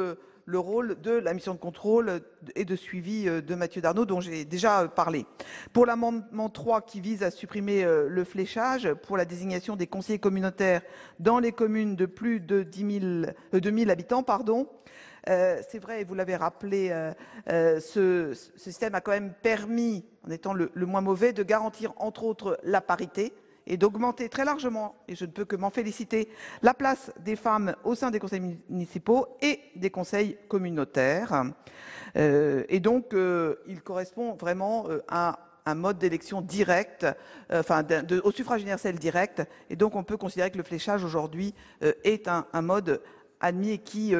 le rôle de la mission de contrôle et de suivi de Mathieu Darnaud, dont j'ai déjà parlé. Pour l'amendement 3 qui vise à supprimer le fléchage pour la désignation des conseillers communautaires dans les communes de plus de 2000 habitants, c'est vrai, et vous l'avez rappelé, ce système a quand même permis, en étant le moins mauvais, de garantir entre autres la parité. et d'augmenter très largement, et je ne peux que m'en féliciter, la place des femmes au sein des conseils municipaux et des conseils communautaires. Et donc, il correspond vraiment à un mode d'élection direct, au suffrage universel direct. Et donc, on peut considérer que le fléchage aujourd'hui est un mode admis et qui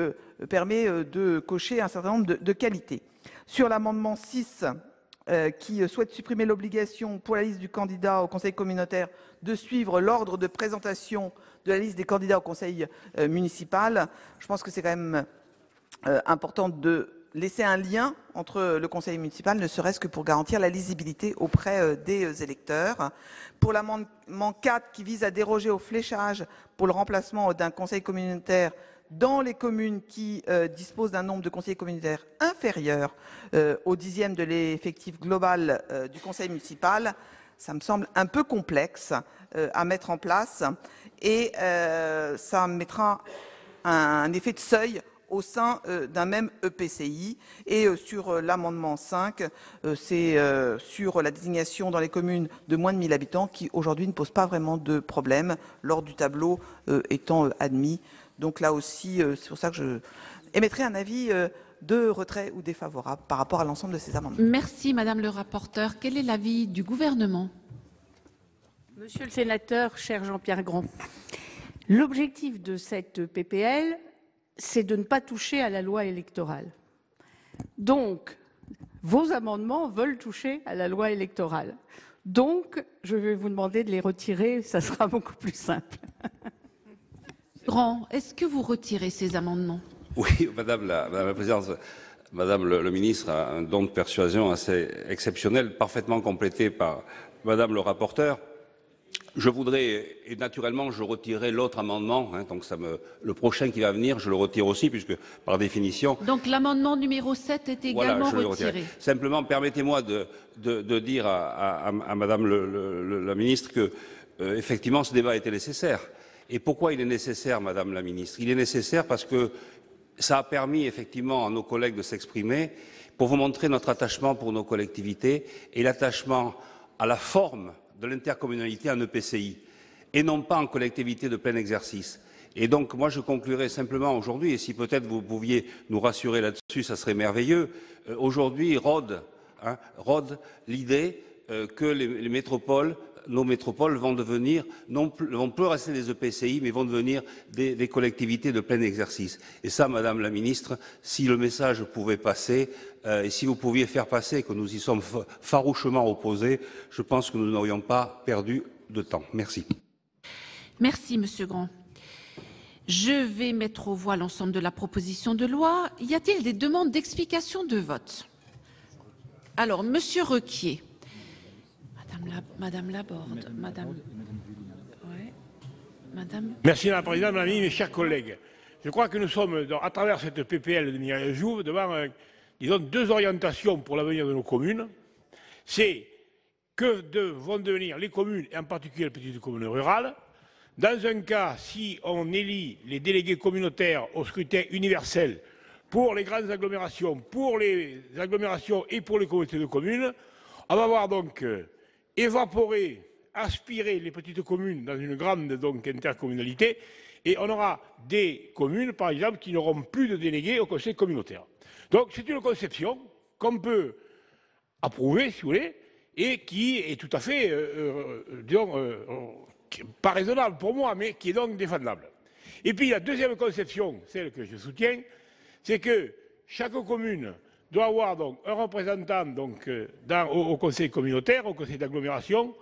permet de cocher un certain nombre de qualités. Sur l'amendement 6, qui souhaite supprimer l'obligation pour la liste du candidat au conseil communautaire de suivre l'ordre de présentation de la liste des candidats au conseil municipal. Je pense que c'est quand même important de laisser un lien entre le conseil municipal, ne serait-ce que pour garantir la lisibilité auprès des électeurs. Pour l'amendement 4, qui vise à déroger au fléchage pour le remplacement d'un conseil communautaire dans les communes qui disposent d'un nombre de conseillers communautaires inférieur au 10e de l'effectif global du conseil municipal, ça me semble un peu complexe à mettre en place et ça mettra un effet de seuil au sein d'un même EPCI. Et sur l'amendement 5, c'est sur la désignation dans les communes de moins de 1000 habitants qui aujourd'hui ne pose pas vraiment de problème, l'ordre du tableau étant admis. Donc là aussi, c'est pour ça que je émettrai un avis de retrait ou défavorable par rapport à l'ensemble de ces amendements. Merci, Madame le rapporteur. Quel est l'avis du gouvernement? Monsieur le sénateur, cher Jean-Pierre Grand, l'objectif de cette PPL, c'est de ne pas toucher à la loi électorale. Donc, vos amendements veulent toucher à la loi électorale. Donc, je vais vous demander de les retirer, ça sera beaucoup plus simple. Grand, est-ce que vous retirez ces amendements? Oui, Madame la Présidente, Madame le ministre a un don de persuasion assez exceptionnel, parfaitement complété par Madame le rapporteur. Je voudrais, et naturellement, je retirerai l'autre amendement, donc le prochain qui va venir, je le retire aussi, puisque par définition... Donc l'amendement numéro 7 est également retiré. Simplement, permettez-moi de dire à Madame la ministre que, effectivement, ce débat était nécessaire. Et pourquoi il est nécessaire, Madame la ministre? Il est nécessaire parce que ça a permis effectivement à nos collègues de s'exprimer pour vous montrer notre attachement pour nos collectivités et l'attachement à la forme de l'intercommunalité en EPCI et non pas en collectivité de plein exercice. Et donc, moi, je conclurai simplement aujourd'hui, et si peut-être vous pouviez nous rassurer là-dessus, ça serait merveilleux. Aujourd'hui, rôde l'idée que les métropoles, nos métropoles vont devenir, vont plus rester des EPCI, mais vont devenir des collectivités de plein exercice. Et ça, Madame la Ministre, si le message pouvait passer, et si vous pouviez faire passer que nous y sommes farouchement opposés, je pense que nous n'aurions pas perdu de temps. Merci. Merci, Monsieur Grand. Je vais mettre aux voix l'ensemble de la proposition de loi. Y a-t-il des demandes d'explication de vote? Alors, Monsieur Requier. Madame Laborde, Madame. Ouais. Madame. Merci Madame la Présidente, Madame la Ministre, mes chers collègues. Je crois que nous sommes, à travers cette PPL de Mireille Jouve, devant, disons, deux orientations pour l'avenir de nos communes. C'est que vont devenir les communes, et en particulier les petites communes rurales. Dans un cas, si on élit les délégués communautaires au scrutin universel pour les grandes agglomérations, pour les agglomérations et pour les communautés de communes, on va voir donc évaporer, aspirer les petites communes dans une grande intercommunalité, et on aura des communes, par exemple, qui n'auront plus de délégués au conseil communautaire. Donc c'est une conception qu'on peut approuver, si vous voulez, et qui est tout à fait, pas raisonnable pour moi, mais qui est donc défendable. Et puis la deuxième conception, celle que je soutiens, c'est que chaque commune doit avoir donc un représentant au conseil communautaire, au conseil d'agglomération,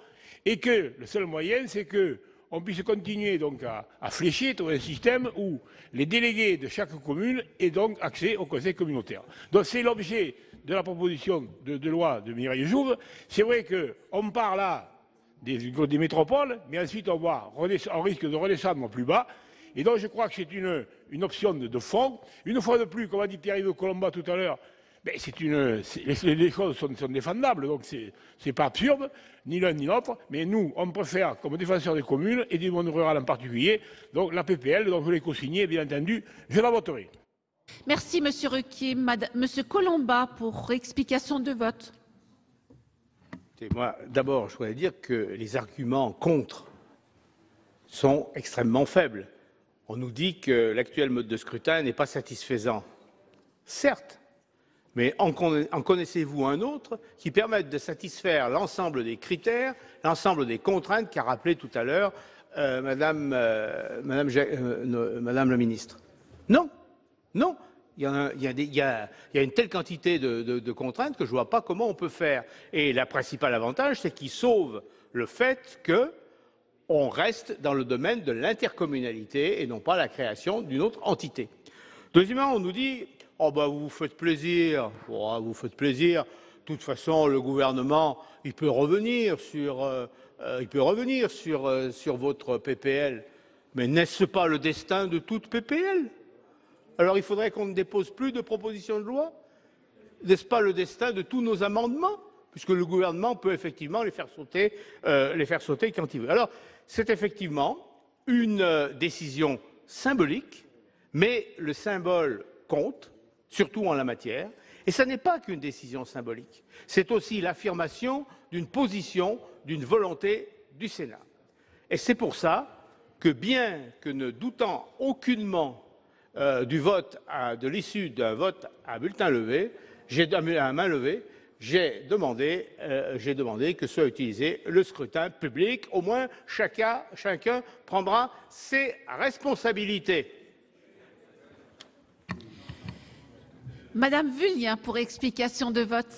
et que le seul moyen, c'est qu'on puisse continuer donc à flécher tout un système où les délégués de chaque commune aient donc accès au conseil communautaire. Donc c'est l'objet de la proposition de loi de Mireille Jouve. C'est vrai qu'on part là des métropoles, mais ensuite on risque de redescendre plus bas. Et donc je crois que c'est une option de fond. Une fois de plus, comme a dit Pierre-Yves Colomba tout à l'heure, les choses sont défendables, donc c'est pas absurde, ni l'un ni l'autre, mais nous, on préfère, comme défenseurs des communes et du monde rural en particulier, donc la PPL, donc je l'ai co-signée, bien entendu, je la voterai. Merci, Monsieur Requier. Monsieur Colomba, pour explication de vote. Moi, d'abord, je voudrais dire que les arguments contre sont extrêmement faibles. On nous dit que l'actuel mode de scrutin n'est pas satisfaisant. Certes, mais en connaissez-vous un autre qui permette de satisfaire l'ensemble des critères, l'ensemble des contraintes qu'a rappelé tout à l'heure Madame la ministre? Non, non. Il y a une telle quantité de contraintes que je ne vois pas comment on peut faire. Et le principal avantage, c'est qu'il sauve le fait qu'on reste dans le domaine de l'intercommunalité et non pas la création d'une autre entité. Deuxièmement, on nous dit « Oh ben vous vous faites plaisir, vous vous faites plaisir, de toute façon le gouvernement il peut revenir sur votre PPL ». Mais n'est-ce pas le destin de toute PPL? Alors il faudrait qu'on ne dépose plus de propositions de loi? N'est-ce pas le destin de tous nos amendements? Puisque le gouvernement peut effectivement les faire sauter quand il veut. Alors c'est effectivement une décision symbolique, mais le symbole compte, surtout en la matière. Et ce n'est pas qu'une décision symbolique, c'est aussi l'affirmation d'une position, d'une volonté du Sénat. Et c'est pour ça que, bien que ne doutant aucunement de l'issue d'un vote à bulletin levé, à main levée, j'ai demandé que soit utilisé le scrutin public. Au moins, chacun prendra ses responsabilités. Madame Vullien, pour explication de vote.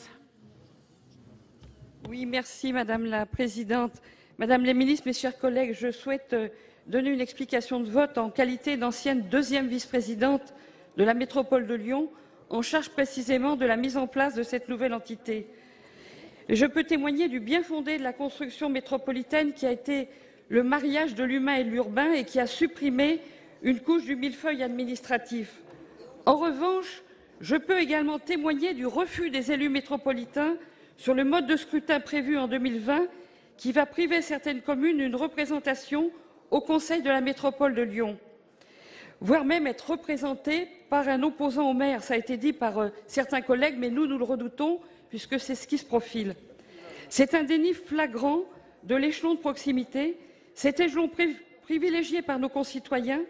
Oui, merci Madame la Présidente. Madame la Ministre, mes chers collègues, je souhaite donner une explication de vote en qualité d'ancienne deuxième vice-présidente de la métropole de Lyon, en charge précisément de la mise en place de cette nouvelle entité. Je peux témoigner du bien-fondé de la construction métropolitaine qui a été le mariage de l'humain et de l'urbain et qui a supprimé une couche du millefeuille administratif. En revanche, je peux également témoigner du refus des élus métropolitains sur le mode de scrutin prévu en 2020 qui va priver certaines communes d'une représentation au Conseil de la métropole de Lyon, voire même être représentées par un opposant au maire. Ça a été dit par certains collègues, mais nous le redoutons puisque c'est ce qui se profile. C'est un déni flagrant de l'échelon de proximité, cet échelon privilégié par nos concitoyens,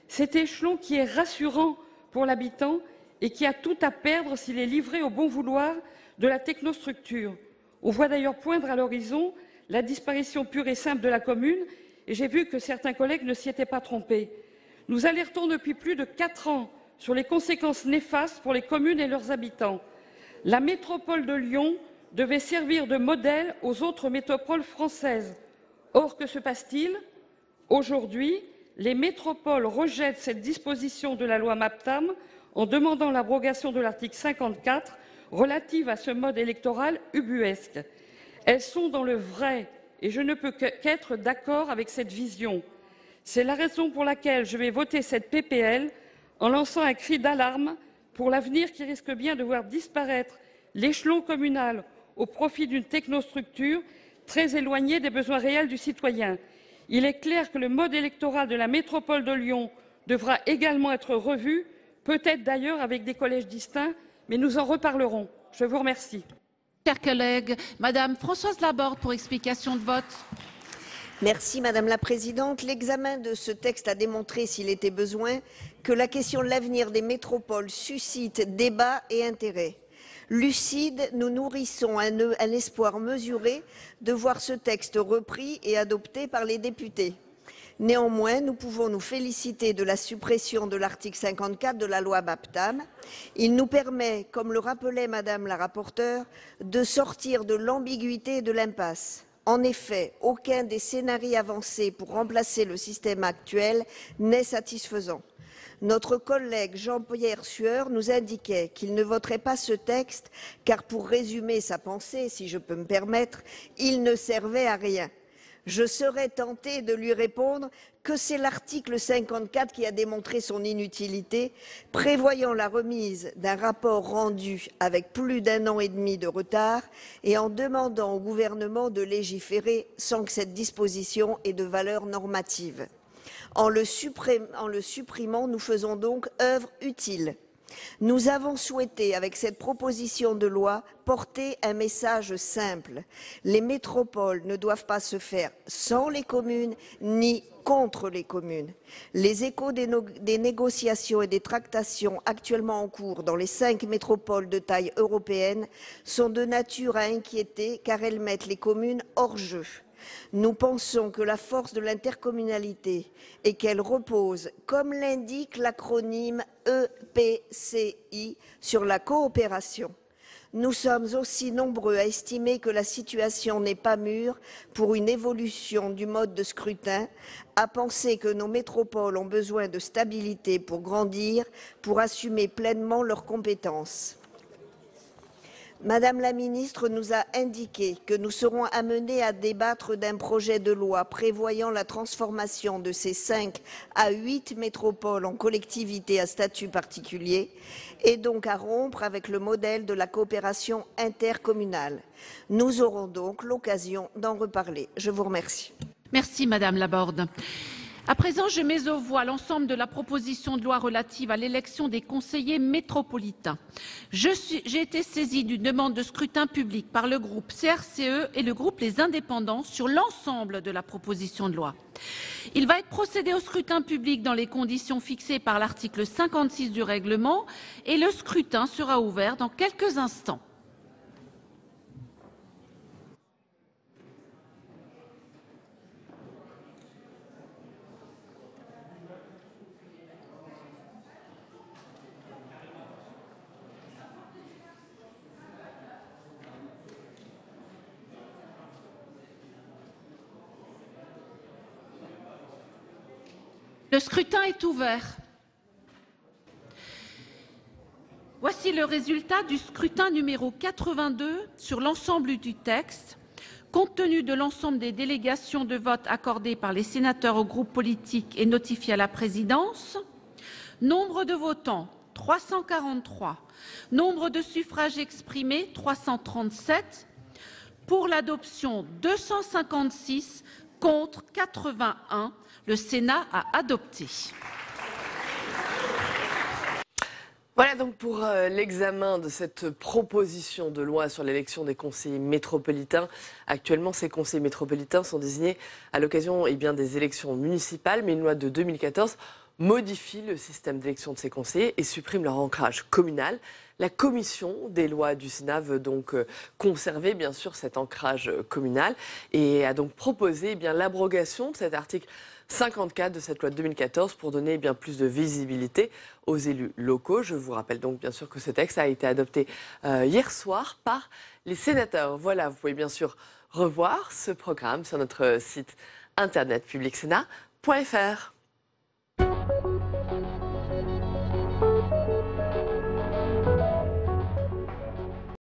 cet échelon qui est rassurant pour l'habitant et qui a tout à perdre s'il est livré au bon vouloir de la technostructure. On voit d'ailleurs poindre à l'horizon la disparition pure et simple de la commune, et j'ai vu que certains collègues ne s'y étaient pas trompés. Nous alertons depuis plus de 4 ans sur les conséquences néfastes pour les communes et leurs habitants. La métropole de Lyon devait servir de modèle aux autres métropoles françaises. Or, que se passe-t-il? Aujourd'hui, les métropoles rejettent cette disposition de la loi MAPTAM en demandant l'abrogation de l'article 54 relative à ce mode électoral ubuesque. Elles sont dans le vrai et je ne peux qu'être d'accord avec cette vision. C'est la raison pour laquelle je vais voter cette PPL en lançant un cri d'alarme pour l'avenir qui risque bien de voir disparaître l'échelon communal au profit d'une technostructure très éloignée des besoins réels du citoyen. Il est clair que le mode électoral de la métropole de Lyon devra également être revu, peut-être d'ailleurs avec des collèges distincts, mais nous en reparlerons. Je vous remercie. Chers collègues, Madame Françoise Laborde pour explication de vote. Merci Madame la Présidente. L'examen de ce texte a démontré, s'il était besoin, que la question de l'avenir des métropoles suscite débat et intérêt. Lucides, nous nourrissons un espoir mesuré de voir ce texte repris et adopté par les députés. Néanmoins, nous pouvons nous féliciter de la suppression de l'article 54 de la loi MAPTAM. Il nous permet, comme le rappelait Madame la rapporteure, de sortir de l'ambiguïté et de l'impasse. En effet, aucun des scénarios avancés pour remplacer le système actuel n'est satisfaisant. Notre collègue Jean-Pierre Sueur nous indiquait qu'il ne voterait pas ce texte car, pour résumer sa pensée, si je peux me permettre, il ne servait à rien. Je serais tentée de lui répondre que c'est l'article 54 qui a démontré son inutilité, prévoyant la remise d'un rapport rendu avec plus d'1 an et demi de retard et en demandant au gouvernement de légiférer sans que cette disposition ait de valeur normative. En le supprimant, nous faisons donc œuvre utile. Nous avons souhaité, avec cette proposition de loi, porter un message simple. Les métropoles ne doivent pas se faire sans les communes, ni contre les communes. Les échos des négociations et des tractations actuellement en cours dans les 5 métropoles de taille européenne sont de nature à inquiéter car elles mettent les communes hors jeu. Nous pensons que la force de l'intercommunalité est qu'elle repose, comme l'indique l'acronyme EPCI, sur la coopération. Nous sommes aussi nombreux à estimer que la situation n'est pas mûre pour une évolution du mode de scrutin, à penser que nos métropoles ont besoin de stabilité pour grandir, pour assumer pleinement leurs compétences. Madame la ministre nous a indiqué que nous serons amenés à débattre d'un projet de loi prévoyant la transformation de ces 5 à 8 métropoles en collectivités à statut particulier et donc à rompre avec le modèle de la coopération intercommunale. Nous aurons donc l'occasion d'en reparler. Je vous remercie. Merci Madame Laborde. À présent, je mets aux voix l'ensemble de la proposition de loi relative à l'élection des conseillers métropolitains. J'ai été saisie d'une demande de scrutin public par le groupe CRCE et le groupe Les Indépendants sur l'ensemble de la proposition de loi. Il va être procédé au scrutin public dans les conditions fixées par l'article 56 du règlement et le scrutin sera ouvert dans quelques instants. Le scrutin est ouvert. Voici le résultat du scrutin numéro 82 sur l'ensemble du texte. Compte tenu de l'ensemble des délégations de vote accordées par les sénateurs aux groupes politiques et notifiées à la présidence, nombre de votants 343, nombre de suffrages exprimés 337, pour l'adoption 256, contre 81. Le Sénat a adopté. Voilà donc pour l'examen de cette proposition de loi sur l'élection des conseillers métropolitains. Actuellement, ces conseillers métropolitains sont désignés à l'occasion des élections municipales, mais une loi de 2014 modifie le système d'élection de ces conseillers et supprime leur ancrage communal. La commission des lois du Sénat veut donc conserver bien sûr cet ancrage communal et a donc proposé l'abrogation de cet article 54 de cette loi de 2014 pour donner plus de visibilité aux élus locaux. Je vous rappelle donc bien sûr que ce texte a été adopté hier soir par les sénateurs. Voilà, vous pouvez bien sûr revoir ce programme sur notre site internet publicsénat.fr.